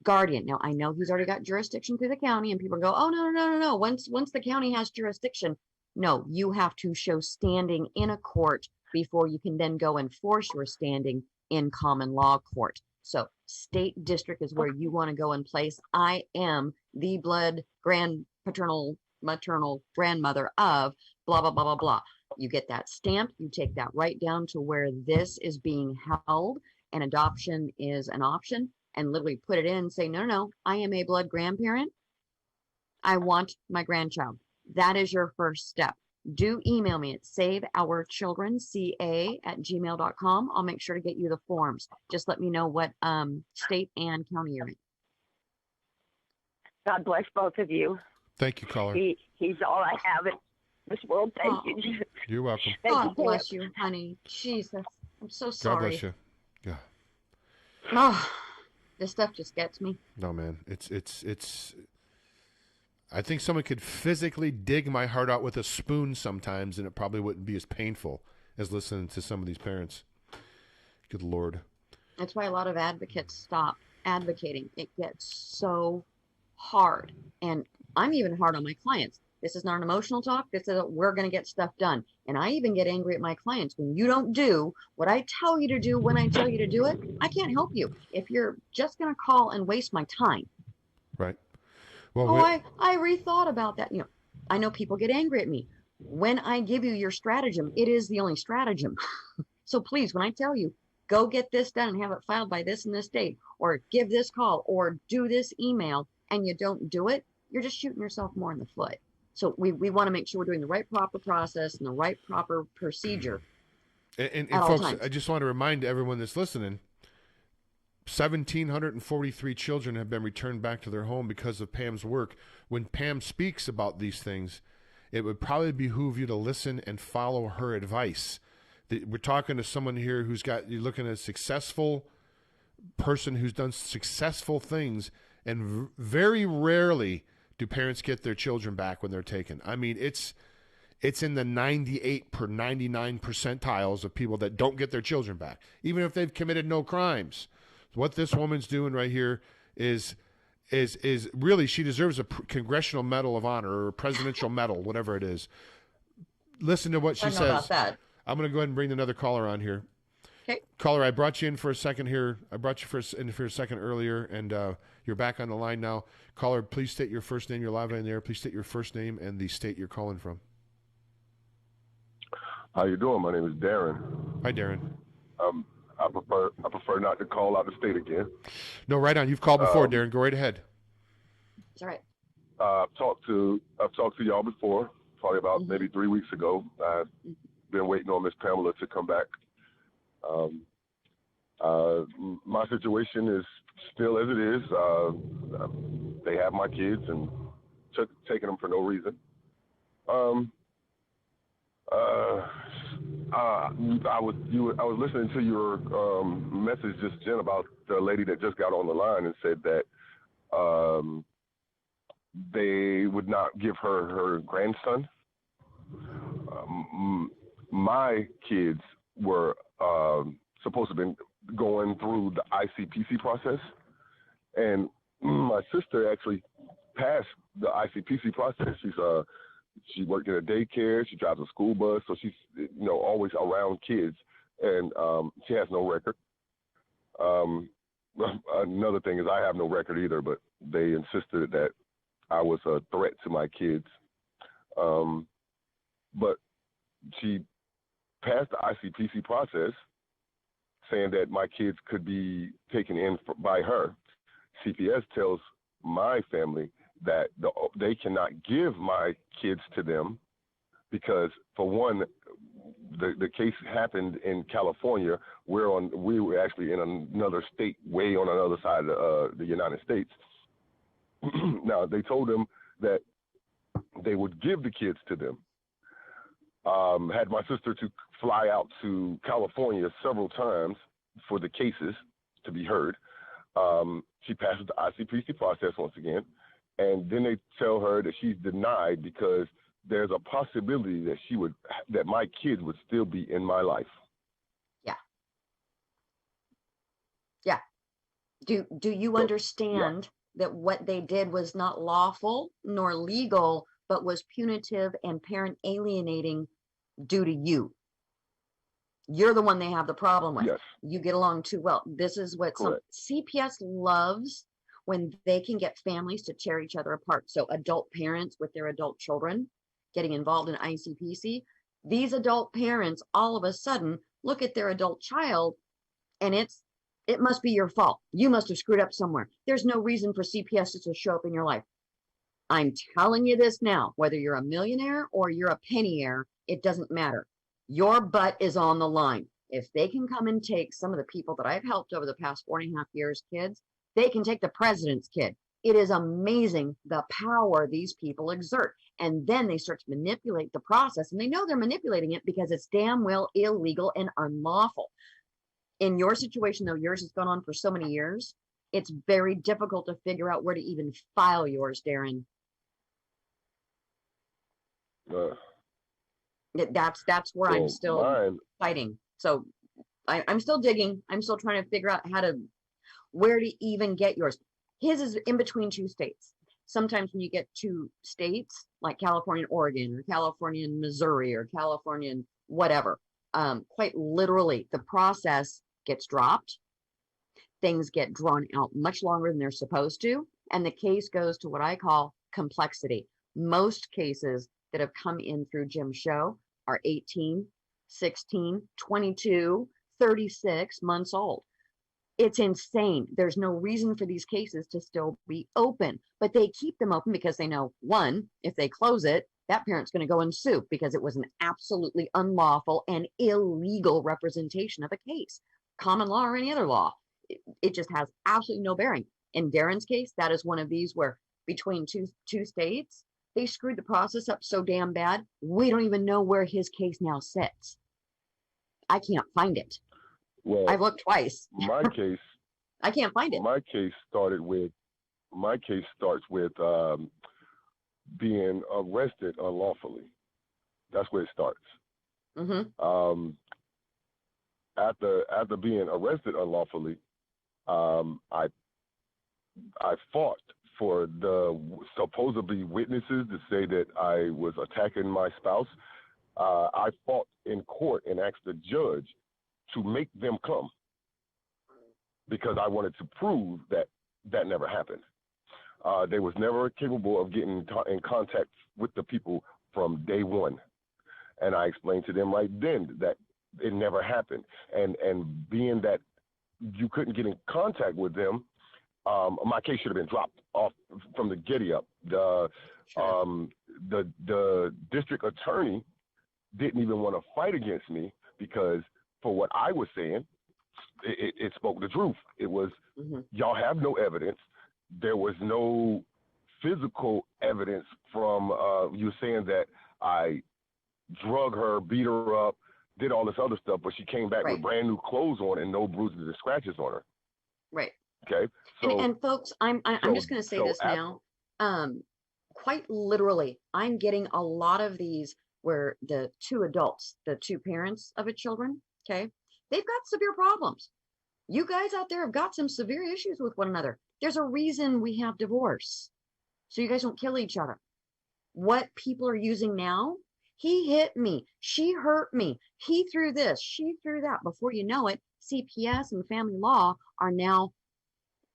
guardian. Now, I know he's already got jurisdiction through the county, and people go, oh, no. Once the county has jurisdiction, no, you have to show standing in a court before you can then go and force your standing in common law court. So state district is where you want to go and place. I am the blood maternal grandmother of blah, blah, blah, blah, blah. You get that stamped, you take that right down to where this is being held and adoption is an option, and literally put it in and say, no, I am a blood grandparent. I want my grandchild. That is your first step. Do email me at saveourchildrenca@gmail.com. I'll make sure to get you the forms. Just let me know what state and county you're in. God bless both of you. Thank you, caller. He's all I have in this world. Thank you. You're welcome. God bless you, honey. Jesus, I'm so sorry. God bless you. Yeah. Oh, this stuff just gets me. No, man. It's I think someone could physically dig my heart out with a spoon sometimes, and it probably wouldn't be as painful as listening to some of these parents. Good Lord. That's why a lot of advocates stop advocating. It gets so hard. And I'm even hard on my clients. This is not an emotional talk. This is we're going to get stuff done. And I even get angry at my clients when you don't do what I tell you to do when I tell you to do it. I can't help you if you're just going to call and waste my time. Right. Well, I rethought about that. I know people get angry at me. When I give you your stratagem, it is the only stratagem. So please, when I tell you, go get this done and have it filed by this and this date, or give this call, or do this email, and you don't do it, you're just shooting yourself more in the foot. So we want to make sure we're doing the right proper process and the right proper procedure. And folks, I just want to remind everyone that's listening, 1,743 children have been returned back to their home because of Pam's work. When Pam speaks about these things, it would probably behoove you to listen and follow her advice. We're talking to someone here you're looking at a successful person who's done successful things, and very rarely do parents get their children back when they're taken. I mean, it's in the 98 per 99 percentiles of people that don't get their children back, even if they've committed no crimes. What this woman's doing right here is really, she deserves a Congressional Medal of Honor or a Presidential Medal, whatever it is. Listen to what she says. About that. I'm going to go ahead and bring another caller on here. Okay. Caller, I brought you in for a second here. I brought you in for a second earlier, and you're back on the line now. Caller, please state your first name. You're live in there. Please state your first name and the state you're calling from. How you doing? My name is Darren. Hi, Darren. I prefer not to call out the state again. No, right on. You've called before, Darren. Go right ahead. It's all right. I've talked to y'all before, probably about maybe 3 weeks ago. I've been waiting on Miss Pamela to come back. My situation is still as it is. They have my kids and taking them for no reason. I was listening to your message just, Jen, about the lady that just got on the line and said that they would not give her grandson. My kids were supposed to have been going through the ICPC process, and my sister actually passed the ICPC process. She worked in a daycare. She drives a school bus, so she's always around kids, and she has no record. Another thing is I have no record either, but they insisted that I was a threat to my kids. But she passed the ICPC process, saying that my kids could be taken in by her. CPS tells my family that they cannot give my kids to them because, for one, the case happened in California. We were actually in another state, way on another side of the United States. Now, they told them that they would give the kids to them. Had my sister to fly out to California several times for the cases to be heard. She passes the ICPC process once again, and then they tell her that she's denied because there's a possibility that my kids would still be in my life. Yeah. Do you understand that what they did was not lawful nor legal, but was punitive and parent alienating due to you? You're the one they have the problem with. Yes. You get along too well. This is what CPS loves, when they can get families to tear each other apart. So adult parents with their adult children getting involved in ICPC. These adult parents all of a sudden look at their adult child and it must be your fault. You must have screwed up somewhere. There's no reason for CPS to show up in your life. I'm telling you this now, whether you're a millionaire or you're a penny-aire, it doesn't matter. Your butt is on the line. If they can come and take some of the people that I've helped over the past 4.5 years, kids, they can take the president's kid. It is amazing the power these people exert. And then they start to manipulate the process, and they know they're manipulating it because it's damn well illegal and unlawful. In your situation, though, yours has gone on for so many years, it's very difficult to figure out where to even file yours, Darren. That's where I'm still fighting. So I'm still digging. I'm still trying to figure out where to even get yours. His is in between two states. Sometimes when you get two states, like California and Oregon, or California and Missouri, or California and whatever, quite literally, the process gets dropped. Things get drawn out much longer than they're supposed to. And the case goes to what I call complexity. Most cases that have come in through Jim's show are 18, 16, 22, 36 months old. It's insane. There's no reason for these cases to still be open, but they keep them open because they know, one, if they close it, that parent's going to go and sue because it was an absolutely unlawful and illegal representation of a case. Common law or any other law, it just has absolutely no bearing. In Darren's case, that is one of these where between two states, they screwed the process up so damn bad, we don't even know where his case now sits. I can't find it. Well, I've looked twice. My case, I can't find it. My case starts with being arrested unlawfully. That's where it starts. Mm-hmm. After being arrested unlawfully, I fought for the supposedly witnesses to say that I was attacking my spouse. I fought in court and asked the judge to make them come because I wanted to prove that never happened. They was never capable of getting in contact with the people from day one. And I explained to them right then that it never happened. And being that you couldn't get in contact with them, my case should have been dropped off from the giddy up. The district attorney didn't even want to fight against me because for what I was saying, it spoke the truth. It was, y'all have no evidence. There was no physical evidence from you saying that I drug her, beat her up, did all this other stuff, but she came back with brand new clothes on and no bruises or scratches on her. Right. Okay. So, and folks, I'm just going to say this now. Quite literally, I'm getting a lot of these where the two adults, the two parents of a children, okay, they've got severe problems. You guys out there have got some severe issues with one another. There's a reason we have divorce, so you guys don't kill each other. What people are using now, he hit me, she hurt me, he threw this, she threw that. Before you know it, CPS and family law are now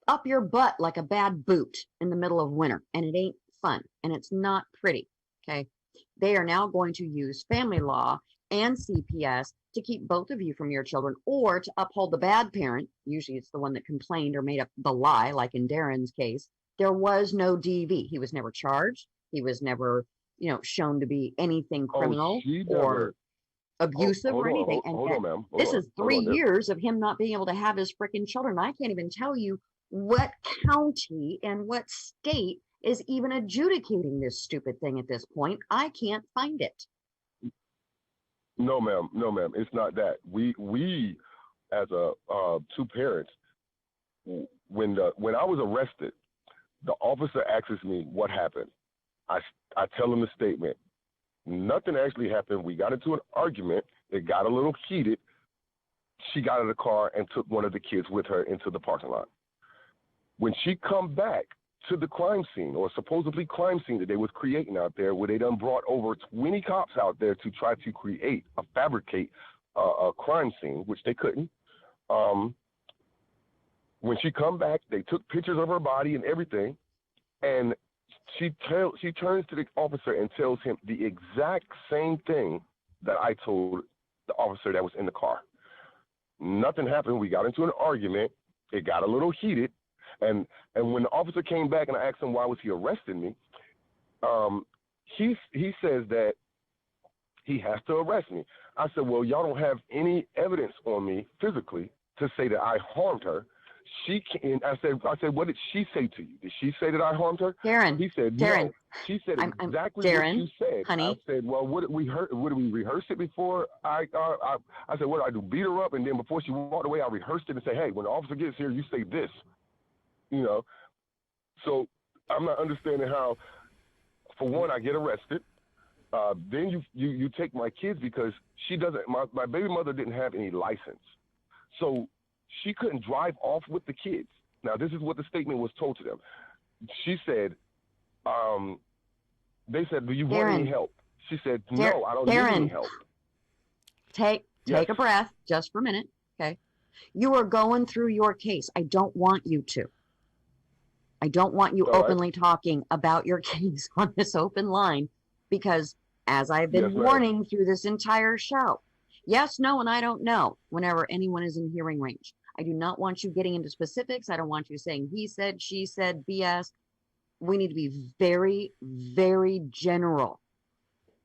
up your butt like a bad boot in the middle of winter, and it ain't fun, and it's not pretty, okay? They are now going to use family law and CPS to keep both of you from your children, or to uphold the bad parent. Usually it's the one that complained or made up the lie, like in Darren's case. There was no DV. He was never charged. He was never, shown to be anything criminal or abusive or anything. And this is 3 years of him not being able to have his freaking children. I can't even tell you what county and what state is even adjudicating this stupid thing at this point. I can't find it. No, ma'am. It's not that. We as two parents, when I was arrested, the officer asks me what happened. I tell him the statement. Nothing actually happened. We got into an argument. It got a little heated. She got out of the car and took one of the kids with her into the parking lot. When she come back to the crime scene, or supposedly crime scene that they was creating out there, where they done brought over 20 cops out there to try to fabricate a crime scene, which they couldn't. When she come back, they took pictures of her body and everything, and she turns to the officer and tells him the exact same thing that I told the officer that was in the car. Nothing happened. We got into an argument. It got a little heated. And when the officer came back and I asked him why was he arresting me, he says that he has to arrest me. I said, well, y'all don't have any evidence on me physically to say that I harmed her. I said, what did she say to you? Did she say that I harmed her? Darren. He said, Darren. No. She said exactly Darren, what you said. honey. I said, well, what did we rehearse it before? I said, what do I do? Beat her up, and then before she walked away, I rehearsed it and say, hey, when the officer gets here, you say this. So I'm not understanding how, for one, I get arrested. Then you take my kids because she doesn't. My baby mother didn't have any license, so she couldn't drive off with the kids. Now this is what the statement was told to them. She said, they said, do you want any help? She said, no, I don't need any help. Take a breath just for a minute, okay? You are going through your case. I don't want you to. I don't want you openly talking about your case on this open line, because as I've been warning through this entire show, yes, no, and I don't know whenever anyone is in hearing range. I do not want you getting into specifics. I don't want you saying he said, she said, BS. We need to be very, very general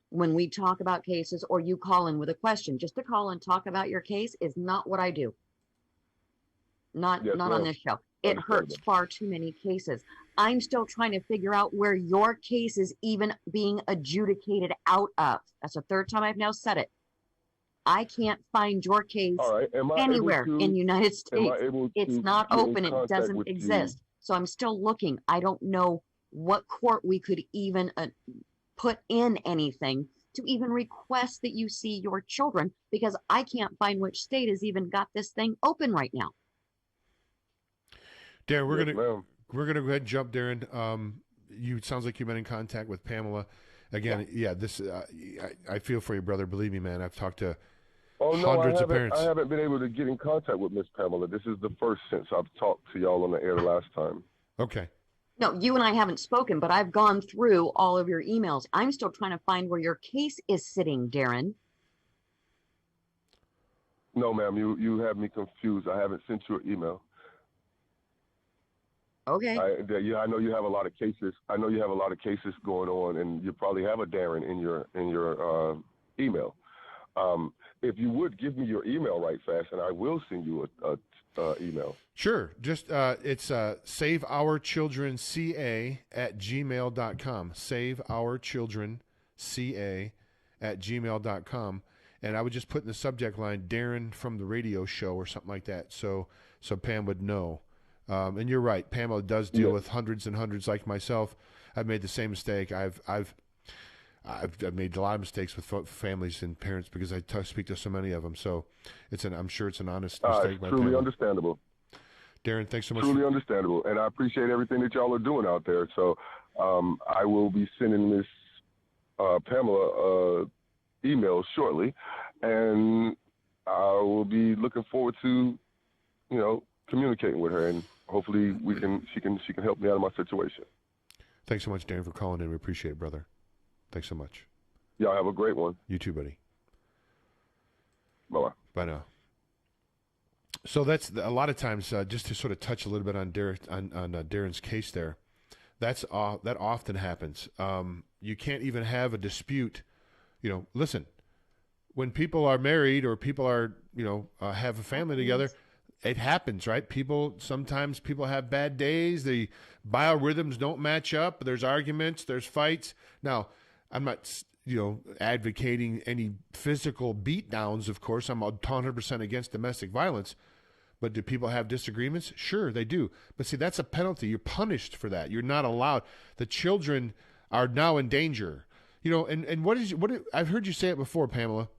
when we talk about cases, or you call in with a question. Just to call and talk about your case is not what I do. Not on this show. It hurts far too many cases. I'm still trying to figure out where your case is even being adjudicated out of. That's the third time I've now said it. I can't find your case anywhere in the United States. It's not open. It doesn't exist. So I'm still looking. I don't know what court we could even put in anything to even request that you see your children, because I can't find which state has even got this thing open right now. Darren, we're gonna go ahead and jump. Darren, you sounds like you've been in contact with Pamela again. Yeah, this I feel for you, brother. Believe me, man. I've talked to hundreds of parents. I haven't been able to get in contact with Miss Pamela. This is the first since I've talked to y'all on the air the last time. Okay. No, you and I haven't spoken, but I've gone through all of your emails. I'm still trying to find where your case is sitting, Darren. No, ma'am. You have me confused. I haven't sent you an email. Okay. I know you have a lot of cases. I know you have a lot of cases going on, and you probably have a Darren in your email. If you would give me your email right fast, and I will send you a email. Sure. Just it's saveourchildrenca@gmail.com. Saveourchildrenca@gmail.com. and I would just put in the subject line Darren from the radio show or something like that, so Pam would know. And you're right, Pamela does deal with hundreds and hundreds like myself. I've made the same mistake. I've made a lot of mistakes with families and parents because I speak to so many of them. So I'm sure it's an honest mistake. It's truly understandable. Darren, thanks so much. Truly understandable, and I appreciate everything that y'all are doing out there. So I will be sending Miss Pamela email shortly, and I will be looking forward to, communicating with her, and hopefully she can help me out of my situation. Thanks so much, Darren, for calling in. We appreciate it, brother. Thanks so much. Y'all have a great one. You too, buddy. Bye-bye. Bye now. So that's a lot of times, just to sort of touch a little bit on Darren's case there, that often happens. You can't even have a dispute. Listen, when people are married or people are, have a family together, it happens, right? Sometimes people have bad days. The biorhythms don't match up. There's arguments. There's fights. Now, I'm not, advocating any physical beatdowns, of course. I'm 100% against domestic violence. But do people have disagreements? Sure, they do. But see, that's a penalty. You're punished for that. You're not allowed. The children are now in danger. And I've heard you say it before, Pamela.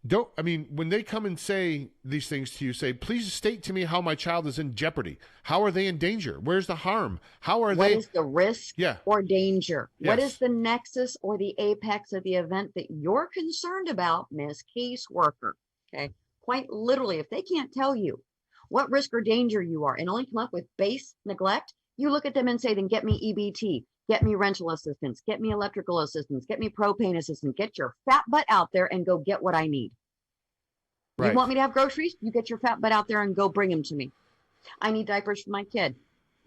When they come and say these things to you, say, please state to me how my child is in jeopardy. How are they in danger? Where's the harm? What is the risk or danger? Yes. What is the nexus or the apex of the event that you're concerned about, Ms. Caseworker? Okay. Quite literally, if they can't tell you what risk or danger you are and only come up with base neglect, you look at them and say, then get me EBT, get me rental assistance, get me electrical assistance, get me propane assistance, get your fat butt out there and go get what I need. Right. You want me to have groceries? You get your fat butt out there and go bring them to me. I need diapers for my kid.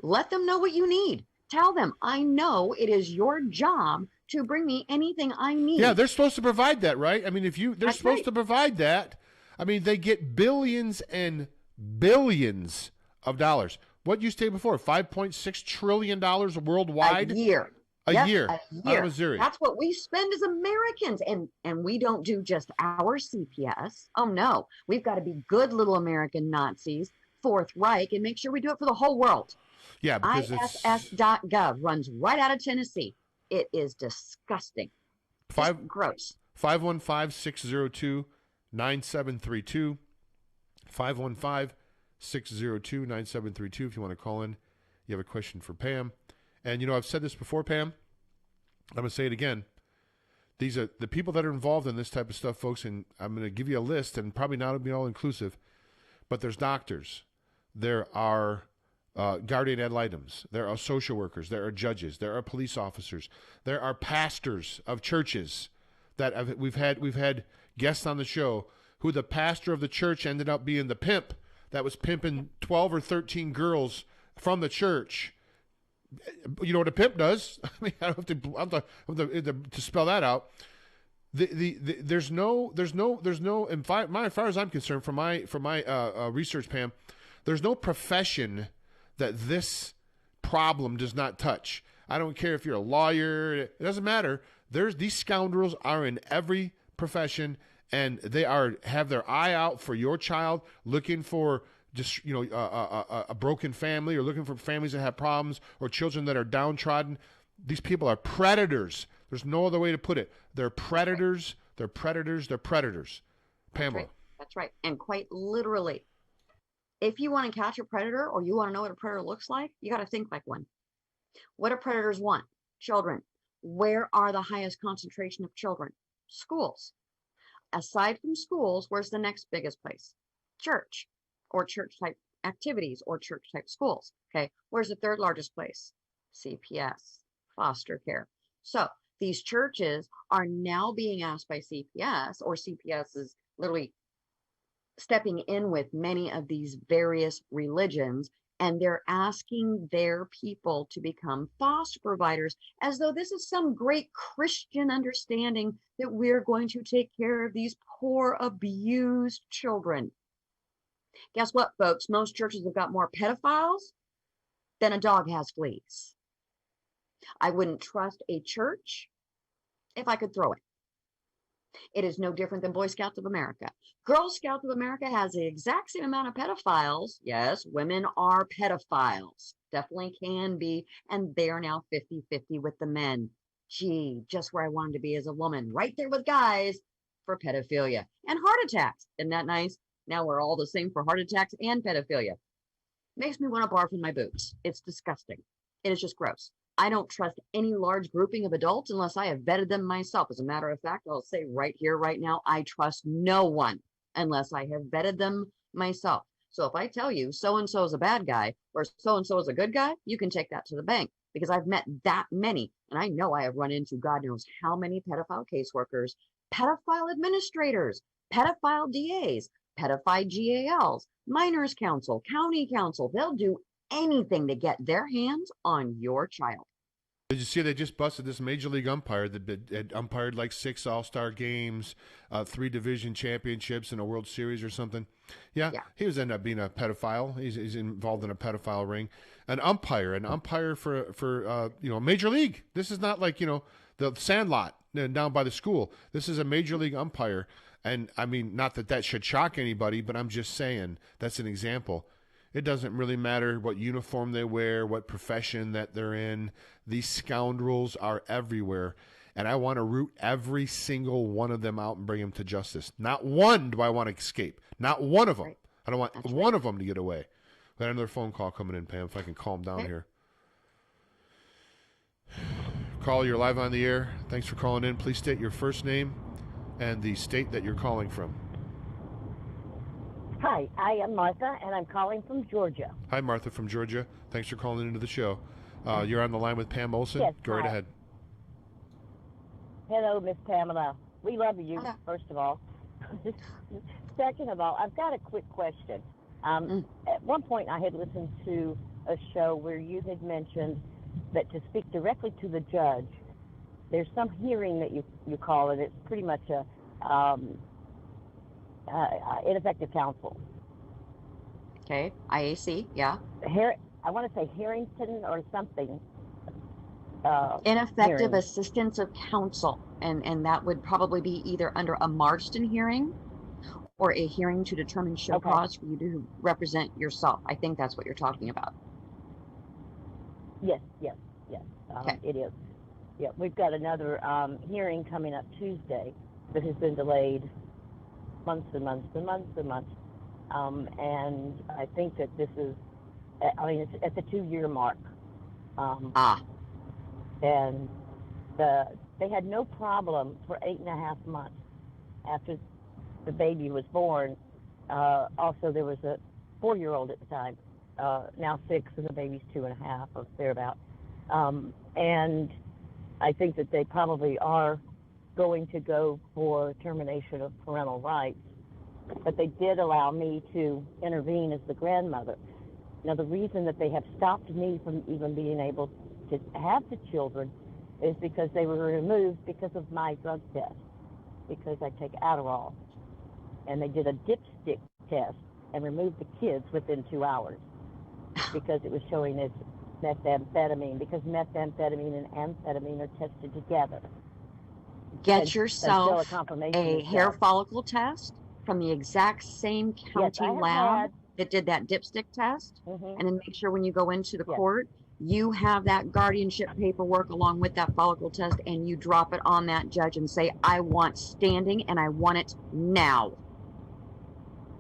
Let them know what you need. Tell them, I know it is your job to bring me anything I need. Yeah, they're supposed to provide that, right? They're supposed to provide that. They get billions and billions of dollars. What you stated before, $5.6 trillion worldwide? A year. A year. Out of Missouri. That's what we spend as Americans. And we don't do just our CPS. Oh, no. We've got to be good little American Nazis, Fourth Reich, and make sure we do it for the whole world. Yeah, because ISS.gov runs right out of Tennessee. It is disgusting. Gross. 515-602-9732. 515-602-9732 if you want to call in. You have a question for Pam. And, I've said this before, Pam. I'm going to say it again. These are the people that are involved in this type of stuff, folks, and I'm going to give you a list, and probably not be all inclusive, but there's doctors. There are guardian ad litems. There are social workers. There are judges. There are police officers. There are pastors of churches that we've had guests on the show who the pastor of the church ended up being the pimp that was pimping 12 or 13 girls from the church. You know what a pimp does? I don't have to spell that out. There's no. As far as I'm concerned, from my research, Pam, there's no profession that this problem does not touch. I don't care if you're a lawyer; it doesn't matter. These scoundrels are in every profession, and they have their eye out for your child, looking for just a broken family, or looking for families that have problems, or children that are downtrodden. These people are predators. There's no other way to put it. They're predators. They're predators. They're predators. Pamela. That's right. And quite literally, if you want to catch a predator, or you want to know what a predator looks like, you got to think like one. What do predators want? Children. Where are the highest concentration of children? Schools. Aside from schools, where's the next biggest place? Church, or church type activities, or church type schools. Okay. Where's the third largest place? CPS, foster care. So these churches are now being asked by CPS, or CPS is literally stepping in with many of these various religions, and they're asking their people to become foster providers, as though this is some great Christian understanding that we're going to take care of these poor, abused children. Guess what, folks? Most churches have got more pedophiles than a dog has fleas. I wouldn't trust a church if I could throw it. It is no different than Boy Scouts of America. Girl Scouts of America has the exact same amount of pedophiles. Yes, women are pedophiles. Definitely can be. And they are now 50-50 with the men. Gee, just where I wanted to be as a woman. Right there with guys for pedophilia and heart attacks. Isn't that nice? Now we're all the same for heart attacks and pedophilia. Makes me want to barf in my boots. It's disgusting. It is just gross. I don't trust any large grouping of adults unless I have vetted them myself. As a matter of fact, I'll say right here, right now, I trust no one unless I have vetted them myself. So if I tell you so-and-so is a bad guy or so-and-so is a good guy, you can take that to the bank because I've met that many. And I know I have run into God knows how many pedophile caseworkers, pedophile administrators, pedophile DAs, pedophile GALs, minors council, county council. They'll do anything to get their hands on your child. Did you see they just busted this major league umpire that had umpired like 6 all-star games, 3 division championships, and a World Series or something? Yeah. He was ended up being a pedophile. He's involved in a pedophile ring. An umpire for major league. This is not like the Sandlot down by the school. This is a major league umpire, and I mean, not that should shock anybody, but I'm just saying that's an example. It doesn't really matter what uniform they wear, what profession that they're in. These scoundrels are everywhere, and I want to root every single one of them out and bring them to justice. Not one do I want to escape. Not one of them. Right. I don't want one of them to get away. We got another phone call coming in, Pam, if I can calm down here. Call, you're live on the air. Thanks for calling in. Please state your first name and the state that you're calling from. Hi, I am Martha, and I'm calling from Georgia. Hi, Martha from Georgia. Thanks for calling into the show. You're on the line with Pam Olson. Yes, go right ahead. Hello, Miss Pamela. We love you, first of all. Second of all, I've got a quick question. At one point, I had listened to a show where you had mentioned that to speak directly to the judge, there's some hearing that you call it. It's pretty much a ineffective counsel. Okay, IAC, yeah. I want to say Harrington or something. Ineffective hearing. assistance of counsel, and that would probably be either under a Marsden hearing or a hearing to determine show cause for you to represent yourself. I think that's what you're talking about. Yes. It is. Yeah, we've got another hearing coming up Tuesday that has been delayed months and months and months and months. And I think that this is, it's at the 2-year mark. And they had no problem for 8.5 months after the baby was born. Also, there was a 4-year-old at the time, now 6, and the baby's 2.5 or thereabout. And I think that they probably are going to go for termination of parental rights, but they did allow me to intervene as the grandmother. Now, the reason that they have stopped me from even being able to have the children is because they were removed because of my drug test, because I take Adderall. And they did a dipstick test and removed the kids within 2 hours because it was showing as methamphetamine, because methamphetamine and amphetamine are tested together. Get yourself a hair follicle test from the exact same county lab that did that dipstick test, and then make sure when you go into the court, you have that guardianship paperwork along with that follicle test, and you drop it on that judge and say, I want standing and I want it now.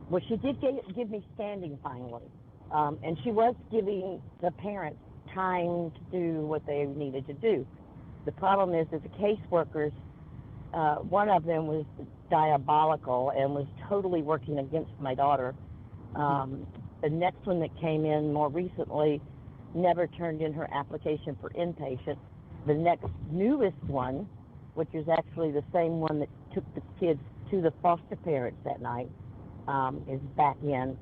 Well, she did give me standing finally, and she was giving the parents time to do what they needed to do. The problem is that the caseworkers, one of them was diabolical and was totally working against my daughter. The next one that came in more recently never turned in her application for inpatient. The next newest one, which is actually the same one that took the kids to the foster parents that night, is back in,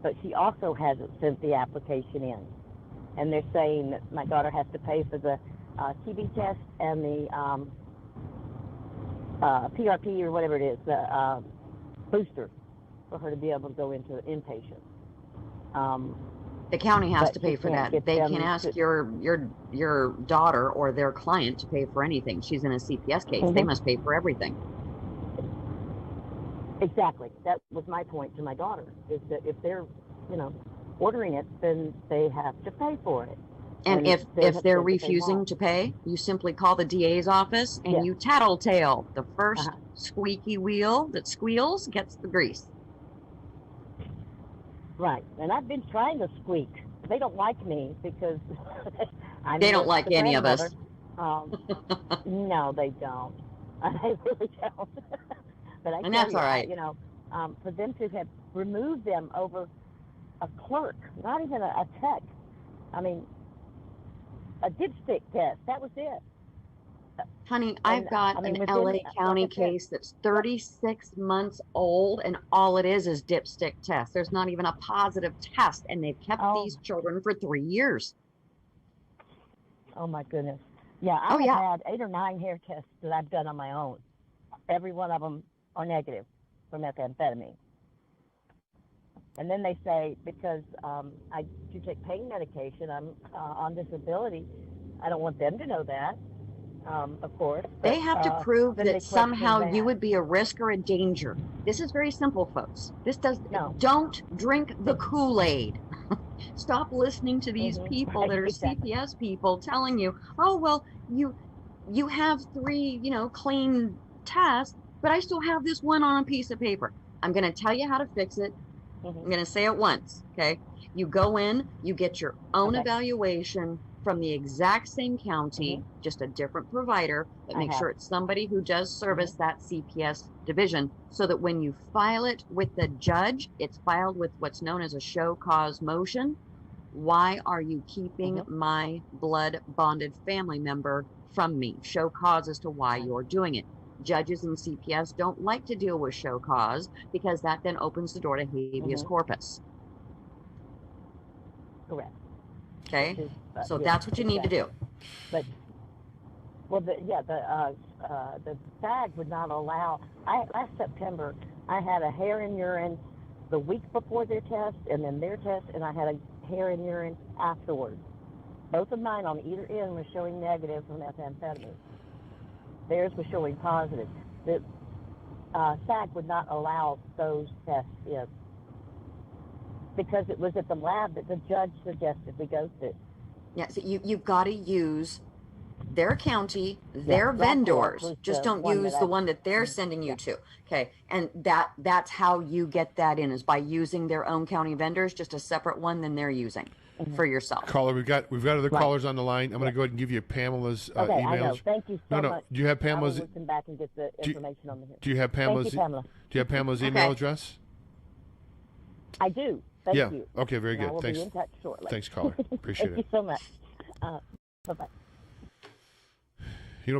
but she also hasn't sent the application in. And they're saying that my daughter has to pay for the TB test and the PRP or whatever it is, the booster, for her to be able to go into inpatient. The county has to pay for that. They can ask your daughter or their client to pay for anything. She's in a CPS case. They must pay for everything. Exactly. That was my point to my daughter, is that if they're, ordering it, then they have to pay for it. And if they're refusing to pay, you simply call the DA's office and you tattletale. The first squeaky wheel that squeals gets the grease. Right. And I've been trying to squeak. They don't like me because they don't like any of us. No, they don't. They really don't. But and that's all right. For them to have removed them over a clerk, not even a tech. I mean, a dipstick test. That was it. Honey, I've got an LA County case that's 36 months old, and all it is dipstick test. There's not even a positive test, and they've kept these children for 3 years. Oh, my goodness. Yeah, I've had 8 or 9 hair tests that I've done on my own. Every one of them are negative for methamphetamine. And then they say, because I do take pain medication, I'm on disability, I don't want them to know that, of course. They have to prove that somehow you would be a risk or a danger. This is very simple, folks. Don't drink the Kool-Aid. Stop listening to these people that are CPS people telling you, oh, well, you have 3, clean tests, but I still have this one on a piece of paper. I'm going to tell you how to fix it. I'm going to say it once, okay? You go in, you get your own evaluation from the exact same county, just a different provider, but make sure it's somebody who does service that CPS division, so that when you file it with the judge, it's filed with what's known as a show cause motion. Why are you keeping my blood bonded family member from me? Show cause as to why you're doing it. Judges and CPS don't like to deal with show cause because that then opens the door to habeas corpus. Correct. Okay, so that's what you need to do. But the SAG would not allow. Last September, I had a hair in urine the week before their test, and then their test, and I had a hair in urine afterwards. Both of mine on either end were showing negative for methamphetamine. Theirs was showing positive. The SAG would not allow those tests in because it was at the lab that the judge suggested we go to. Yeah, so you've got to use their county, their vendors. Just don't use the one that they're sending you to. Okay, and that's how you get that in, is by using their own county vendors, just a separate one than they're using for yourself. Caller, we've got other callers on the line. I'm going to go ahead and give you Pamela's emails. I know. Thank you so much. Do you have Pamela's? I will listen back and get the information on the here. Do you have Pamela's? Thank you, Pamela. Do you have Pamela's email address? I do. Thank you. Okay, very good. I will Thanks. be in touch shortly. Thanks, caller. Appreciate Thank you so much. Bye-bye.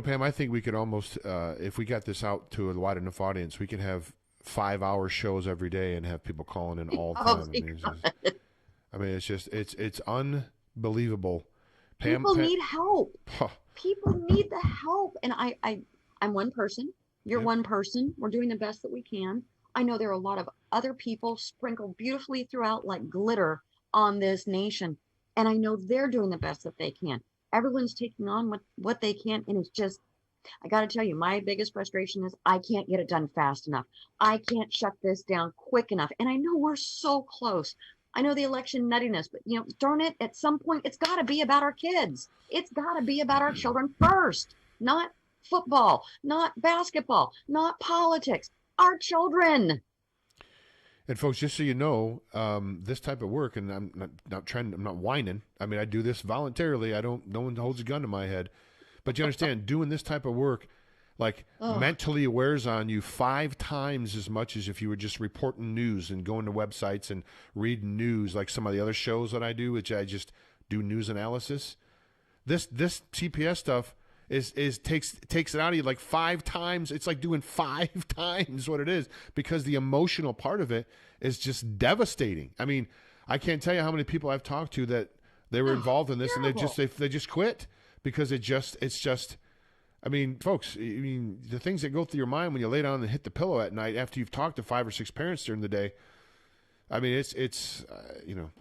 Pam, I think we could almost, if we got this out to a wide enough audience, we could have 5-hour shows every day and have people calling in all the time. It's unbelievable. Pam, people need help. People need the help. And I'm one person. You're one person. We're doing the best that we can. I know there are a lot of other people sprinkled beautifully throughout like glitter on this nation. And I know they're doing the best that they can. Everyone's taking on what they can. And it's just, I got to tell you, my biggest frustration is I can't get it done fast enough. I can't shut this down quick enough. And I know we're so close. I know the election nuttiness, but darn it, at some point, it's got to be about our kids. It's got to be about our children first, not football, not basketball, not politics, our children. And folks, just so you know, this type of work, and I'm not whining. I mean, I do this voluntarily. No one holds a gun to my head. But you understand, doing this type of work, mentally wears on you 5 times as much as if you were just reporting news and going to websites and reading news, like some of the other shows that I do, which I just do news analysis. This CPS stuff takes it out of you like 5 times. It's like doing 5 times what it is, because the emotional part of it is just devastating. I mean, I can't tell you how many people I've talked to that they were involved in this and they just quit because it's just. I mean, folks, the things that go through your mind when you lay down and hit the pillow at night after you've talked to 5 or 6 parents during the day. I mean, it's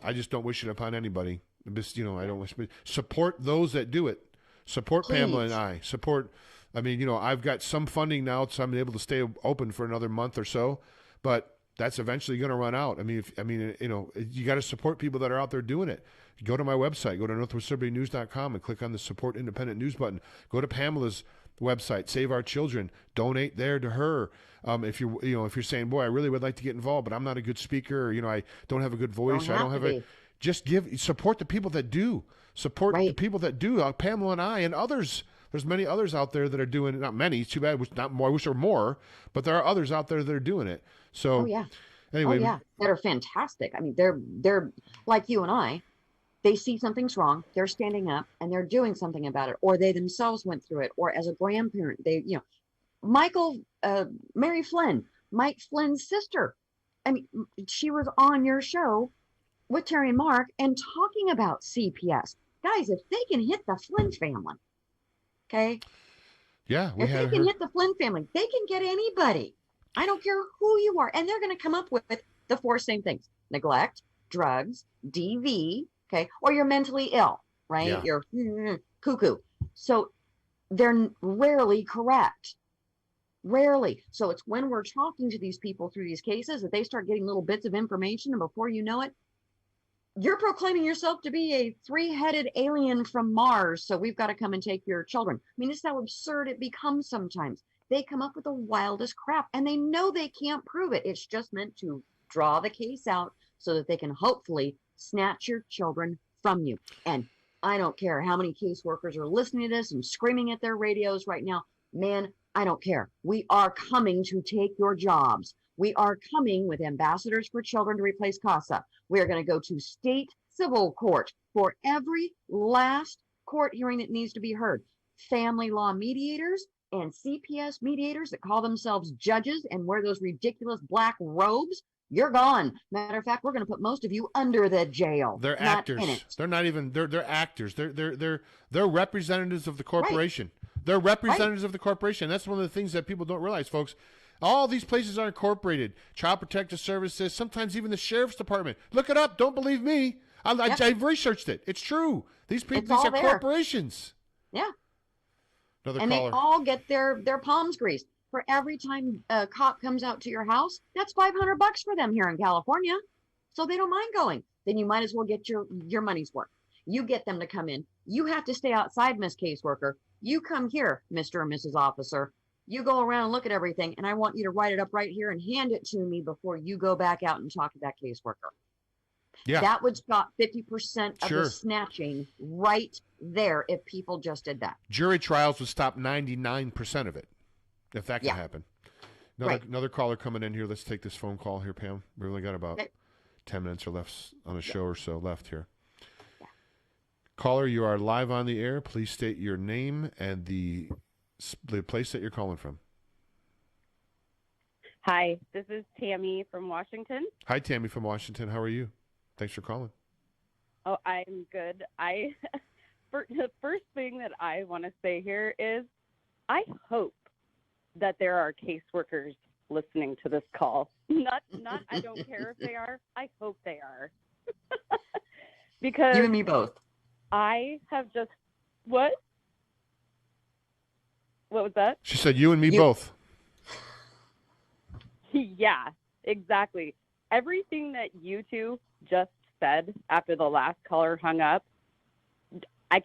I just don't wish it upon anybody. I don't wish. Support those that do it. Support Please. Pamela and I. Support. I mean, I've got some funding now, so I'm able to stay open for another month or so. but that's eventually going to run out. I mean, you got to support people that are out there doing it. Go to my website, go to northwestlibertynews.com and click on the support independent news button. Go to Pamela's website, Save Our Children. Donate there to her. If you're saying, boy, I really would like to get involved, but I'm not a good speaker, or, I don't have a good voice. Just support the people that do. Support the people that do. Pamela and I and others. There's many others out there that are doing it. Not many. It's too bad. Not more. I wish there were more. But there are others out there that are doing it. So, anyway. That are fantastic. I mean, they're like you and I. They see something's wrong. They're standing up and they're doing something about it. Or they themselves went through it. Or as a grandparent, Mary Flynn, Mike Flynn's sister. I mean, she was on your show with Terry and Mark and talking about CPS. Guys, if they can hit the Flynn family, okay? Yeah, if they can hit the Flynn family, they can get anybody. I don't care who you are. And they're going to come up with the 4 same things: neglect, drugs, DV, okay? Or you're mentally ill, right? Yeah. You're cuckoo. So they're rarely correct. Rarely. So it's when we're talking to these people through these cases that they start getting little bits of information, and before you know it, you're proclaiming yourself to be a 3-headed alien from Mars, so we've got to come and take your children. I mean, this is how absurd it becomes sometimes. They come up with the wildest crap, and they know they can't prove it. It's just meant to draw the case out so that they can hopefully snatch your children from you. And I don't care how many caseworkers are listening to this and screaming at their radios right now. Man, I don't care. We are coming to take your jobs. We are coming with ambassadors for children to replace CASA. We are going to go to state civil court for every last court hearing that needs to be heard. Family law mediators and CPS mediators that call themselves judges and wear those ridiculous black robes, you're gone. Matter of fact, we're going to put most of you under the jail. They're actors. They're not even. They're actors. They're representatives of the corporation. Right. They're representatives of the corporation. That's one of the things that people don't realize, folks. All these places are incorporated. Child Protective Services, sometimes even the Sheriff's Department. Look it up. Don't believe me. I've researched it. It's true. These people, these are corporations. Yeah. Another and caller. They all get their palms greased. For every time a cop comes out to your house, that's $500 for them here in California. So they don't mind going. Then you might as well get your money's worth. You get them to come in. You have to stay outside, Miss Caseworker. You come here, Mr. or Mrs. Officer. You go around and look at everything, and I want you to write it up right here and hand it to me before you go back out and talk to that caseworker. Yeah. That would stop 50% of the snatching right there if people just did that. Jury trials would stop 99% of it, if that can happen. Another caller coming in here. Let's take this phone call here, Pam. We only got about 10 minutes or left on the show or so left here. Yeah. Caller, you are live on the air. Please state your name and the place that you're calling from. Hi, this is Tammy from Washington. Hi, Tammy from Washington. How are you? Thanks for calling. Oh, I'm good. The first thing that I want to say here is I hope that there are caseworkers listening to this call. Not I don't care if they are. I hope they are. Because you and me both. I have just what? What was that? She said you and me both. Yeah, exactly. Everything that you two just said after the last caller hung up, I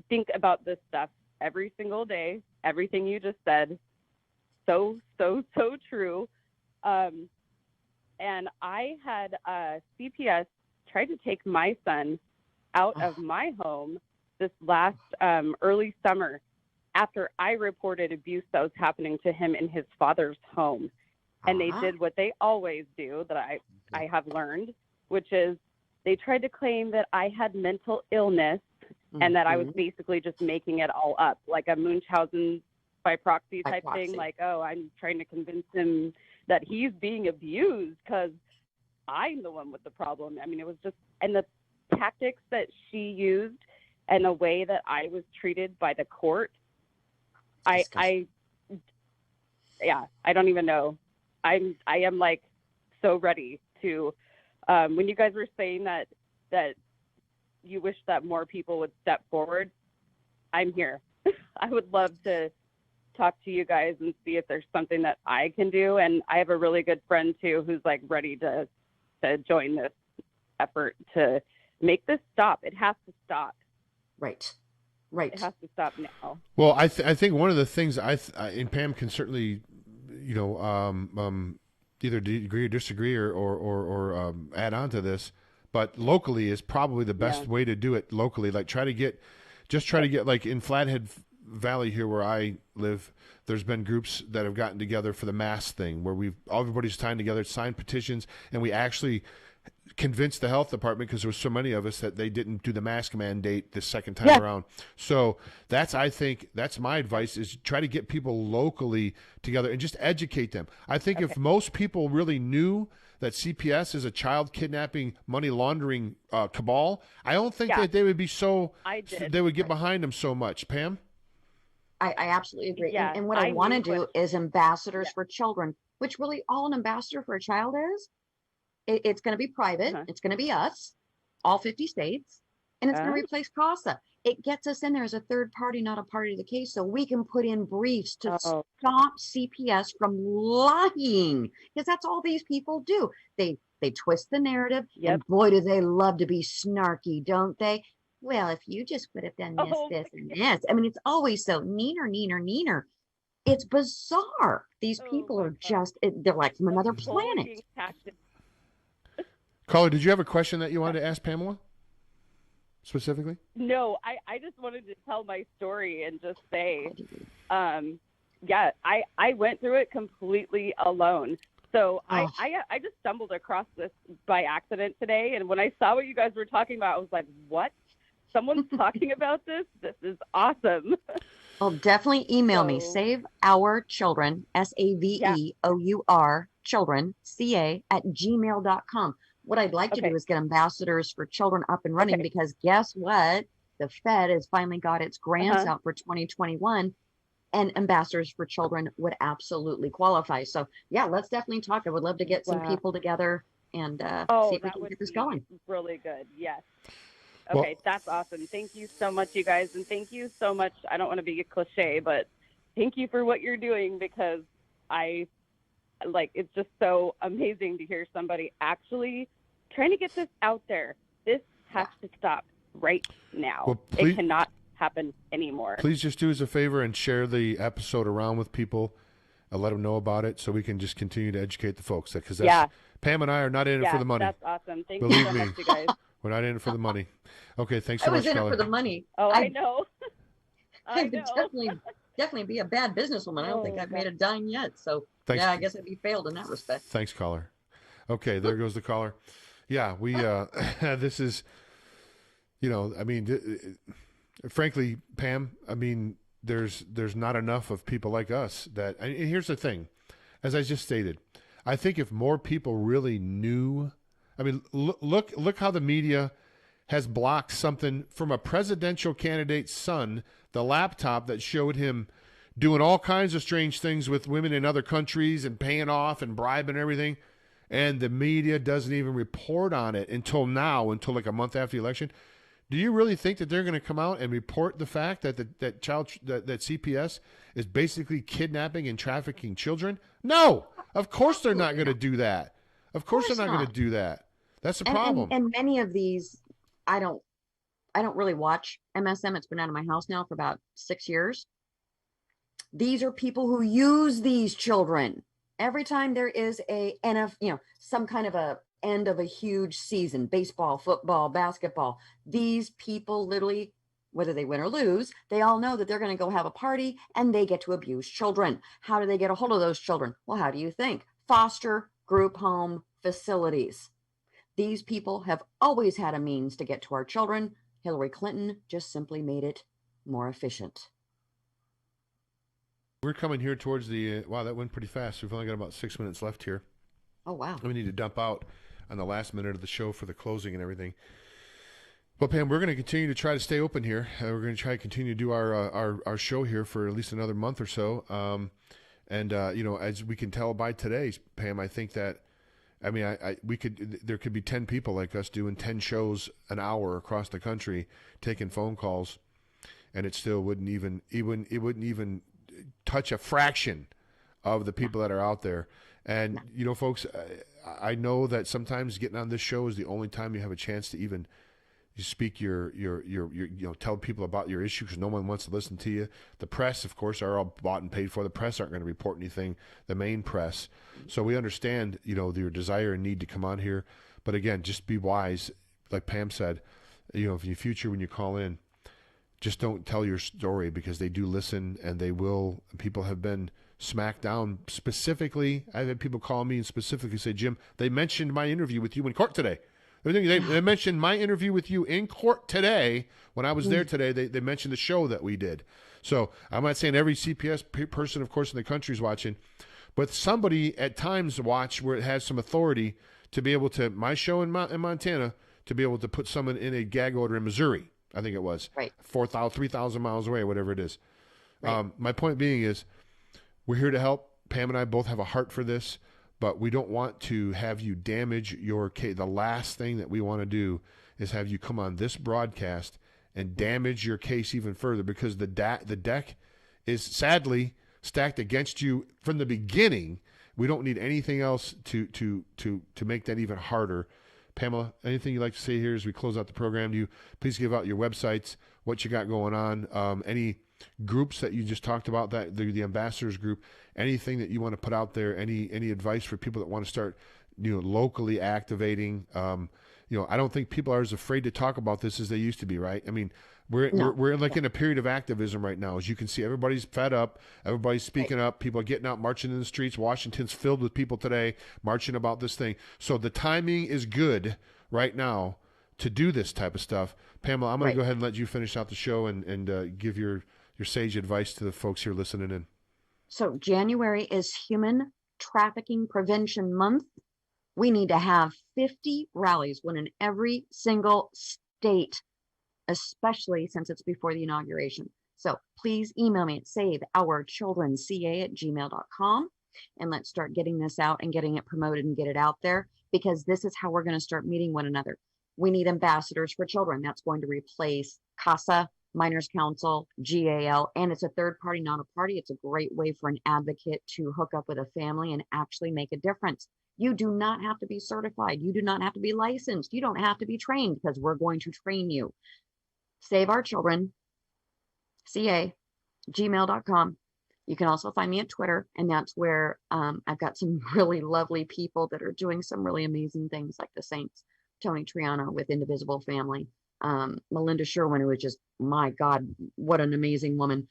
think about this stuff every single day. Everything you just said, so true. And I had CPS tried to take my son out of my home this last early summer after I reported abuse that was happening to him in his father's home. And they did what they always do that I have learned, which is they tried to claim that I had mental illness and that I was basically just making it all up, like a Munchausen by proxy type thing. Like, oh, I'm trying to convince him that he's being abused because I'm the one with the problem. I mean, it was just, and the tactics that she used and the way that I was treated by the court, I don't even know. I am like so ready to, when you guys were saying that you wish that more people would step forward, I'm here. I would love to talk to you guys and see if there's something that I can do. And I have a really good friend too who's like ready to join this effort to make this stop. It has to stop. Right. It has to stop now. Well, I think one of the things and Pam can certainly, you know, either agree or disagree or add on to this, but locally is probably the best way to do it locally. Like try to get like in Flathead Valley here where I live, there's been groups that have gotten together for the mask thing where everybody's tying together, signed petitions, and we actually convinced the health department, because there was so many of us, that they didn't do the mask mandate the second time around. So I think that's my advice, is try to get people locally together and just educate them. I think if most people really knew that CPS is a child kidnapping, money laundering cabal, I don't think that they would be they would get behind them so much. Pam? I absolutely agree. And what I want to do is ambassadors for children, which really all an ambassador for a child is. It's going to be private. It's going to be us, all 50 states, and it's going to replace CASA. It gets us in there as a third party, not a party to the case, so we can put in briefs to stop CPS from lying, because that's all these people do. They twist the narrative, and boy, do they love to be snarky, don't they? Well, if you just would have done this, this, and this. I mean, it's always so neener. It's bizarre. These people are they're like from another planet. Caller, did you have a question that you wanted to ask Pamela specifically? No, I just wanted to tell my story and just say, I went through it completely alone. So I just stumbled across this by accident today. And when I saw what you guys were talking about, I was like, what? Someone's talking about this? This is awesome. Well, definitely email me. Save Our Children, SAVEOUR Children, CA @gmail.com. What I'd like to do is get ambassadors for children up and running, because guess what? The Fed has finally got its grants out for 2021, and ambassadors for children would absolutely qualify. So yeah, let's definitely talk. I would love to get some people together and see if we can get this going. Really good. Yes. Okay, that's awesome. Thank you so much, you guys. And thank you so much. I don't want to be a cliche, but thank you for what you're doing, because it's just so amazing to hear somebody actually trying to get this out there. This has to stop right now. Well, please, it cannot happen anymore. Please just do us a favor and share the episode around with people and let them know about it, so we can just continue to educate the folks. Because Pam and I are not in it for the money. That's awesome. Thank Believe you so me, much, you guys. We're not in it for the money. Okay, thanks so much, I was in Kelly. it for the money. Oh, I know. I would definitely be a bad businesswoman. I don't think I've made a dime yet. So Thanks. I guess I'd be failed in that respect. Thanks, caller. Okay, there goes the caller. Yeah, we this is, I mean, frankly, Pam, I mean, there's not enough of people like us that. And here's the thing, as I just stated, I think if more people really knew, I mean, look how the media has blocked something from a presidential candidate's son, the laptop that showed him doing all kinds of strange things with women in other countries and paying off and bribing and everything. And the media doesn't even report on it until like a month after the election. Do you really think that they're going to come out and report the fact that that CPS is basically kidnapping and trafficking children? No, of course they're not going to do that. Of course they're not going to do that. That's the problem. And many of these, I don't really watch MSM. It's been out of my house now for about 6 years. These are people who use these children. Every time there is some kind of a end of a huge season, baseball, football, basketball, these people literally, whether they win or lose, they all know that they're going to go have a party and they get to abuse children. How do they get a hold of those children? Well, how do you think? Foster group home facilities. These people have always had a means to get to our children. Hillary Clinton just simply made it more efficient. We're coming here towards the, wow, that went pretty fast. We've only got about 6 minutes left here. Oh, wow. We need to dump out on the last minute of the show for the closing and everything. But Pam, we're going to continue to try to stay open here. We're going to try to continue to do our show here for at least another month or so. As we can tell by today, Pam, I think that, I mean, there could be 10 people like us doing 10 shows an hour across the country, taking phone calls, and it still wouldn't even touch a fraction of the people that are out there. And, you know, folks, I know that sometimes getting on this show is the only time you have a chance to even speak your tell people about your issue, because no one wants to listen to you. The press, of course, are all bought and paid for. The press aren't going to report anything, the main press. So we understand, you know, your desire and need to come on here. But again, just be wise. Like Pam said, you know, in the future when you call in, just don't tell your story, because they do listen, and they will. People have been smacked down specifically. I've had people call me and specifically say, Jim, they mentioned my interview with you in court today. They mentioned my interview with you in court today. When I was there today, they mentioned the show that we did. So I'm not saying every CPS person, of course, in the country is watching, but somebody at times watch where it has some authority to be able to, my show in Montana, to be able to put someone in a gag order in Missouri. I think it was 3,000 miles away, whatever it is. Right. My point being is, we're here to help. Pam and I both have a heart for this. But we don't want to have you damage your case. The last thing that we want to do is have you come on this broadcast and damage your case even further, because the deck is sadly stacked against you from the beginning. We don't need anything else to make that even harder. Pamela, anything you'd like to say here as we close out the program? Do you please give out your websites, what you got going on, any groups that you just talked about, that the ambassadors group, anything that you want to put out there, any advice for people that want to start, you know, locally activating. You know, I don't think people are as afraid to talk about this as they used to be, right? I mean, we're like in a period of activism right now. As you can see, everybody's fed up, everybody's speaking up, people are getting out, marching in the streets. Washington's filled with people today marching about this thing. So the timing is good right now to do this type of stuff. Pamela, I'm going to go ahead and let you finish out the show and give your sage advice to the folks here listening in. So January is Human Trafficking Prevention Month. We need to have 50 rallies, one in every single state, especially since it's before the inauguration. So please email me at saveourchildrenca@gmail.com, and let's start getting this out and getting it promoted and get it out there, because this is how we're going to start meeting one another. We need ambassadors for children. That's going to replace CASA, Minors Council, GAL, and it's a third party, not a party. It's a great way for an advocate to hook up with a family and actually make a difference. You do not have to be certified. You do not have to be licensed. You don't have to be trained, because we're going to train you. Save Our Children, gmail.com. You can also find me at Twitter, and that's where I've got some really lovely people that are doing some really amazing things, like the Saints, Tony Triano with Indivisible Family, Melinda Sherwin, who is just, my God, what an amazing woman.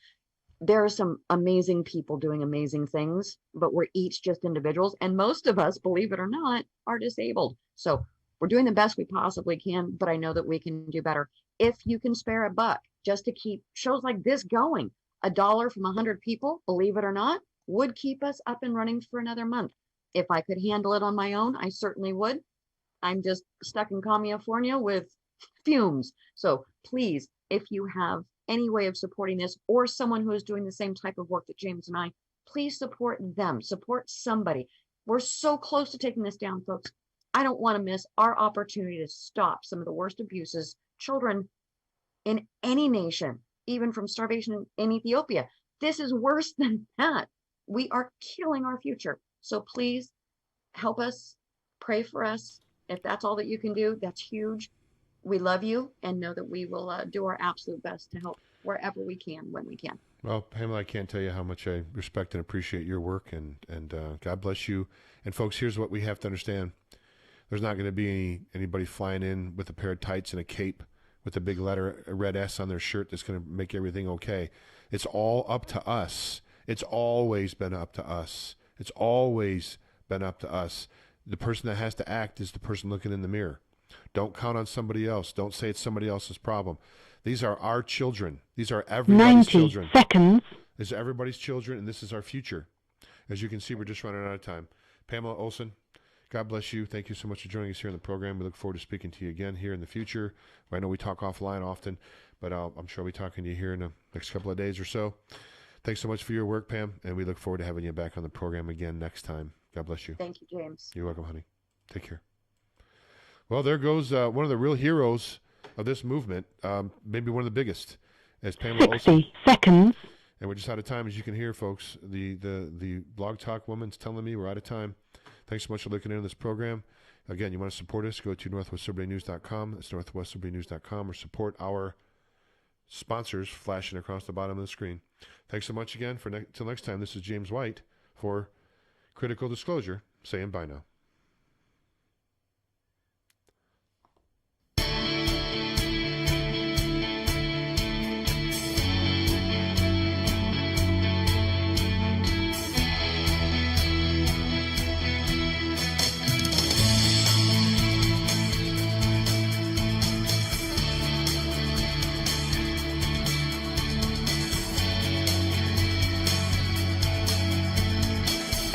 There are some amazing people doing amazing things, but we're each just individuals. And most of us, believe it or not, are disabled. So we're doing the best we possibly can, but I know that we can do better. If you can spare a buck just to keep shows like this going, $1 from 100 people, believe it or not, would keep us up and running for another month. If I could handle it on my own, I certainly would. I'm just stuck in California with fumes. So please, if you have any way of supporting this, or someone who is doing the same type of work that James and I, please support them, support somebody. We're so close to taking this down, folks. I don't want to miss our opportunity to stop some of the worst abuses, children in any nation, even from starvation in Ethiopia. This is worse than that. We are killing our future. So please help us, pray for us. If that's all that you can do, that's huge. We love you, and know that we will do our absolute best to help wherever we can, when we can. Well, Pamela, I can't tell you how much I respect and appreciate your work, and God bless you. And folks, here's what we have to understand. There's not going to be anybody flying in with a pair of tights and a cape with a big letter, a red S on their shirt that's going to make everything okay. It's all up to us. It's always been up to us. It's always been up to us. The person that has to act is the person looking in the mirror. Don't count on somebody else. Don't say it's somebody else's problem. These are our children. These are everybody's children. 90 seconds. These are everybody's children, and this is our future. As you can see, we're just running out of time. Pamela Olson, God bless you. Thank you so much for joining us here in the program. We look forward to speaking to you again here in the future. I know we talk offline often, but I'm sure I'll be talking to you here in the next couple of days or so. Thanks so much for your work, Pam, and we look forward to having you back on the program again next time. God bless you. Thank you, James. You're welcome, honey. Take care. Well, there goes one of the real heroes of this movement, maybe one of the biggest, as Pamela 60 Olson. seconds. And we're just out of time, as you can hear, folks. The Blog Talk woman's telling me we're out of time. Thanks so much for looking into this program. Again, you want to support us, go to northwestlibertynews.com. That's northwestlibertynews.com, or support our sponsors flashing across the bottom of the screen. Thanks so much again. Till next time, this is James White for Critical Disclosure, saying bye now.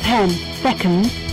Ten seconds.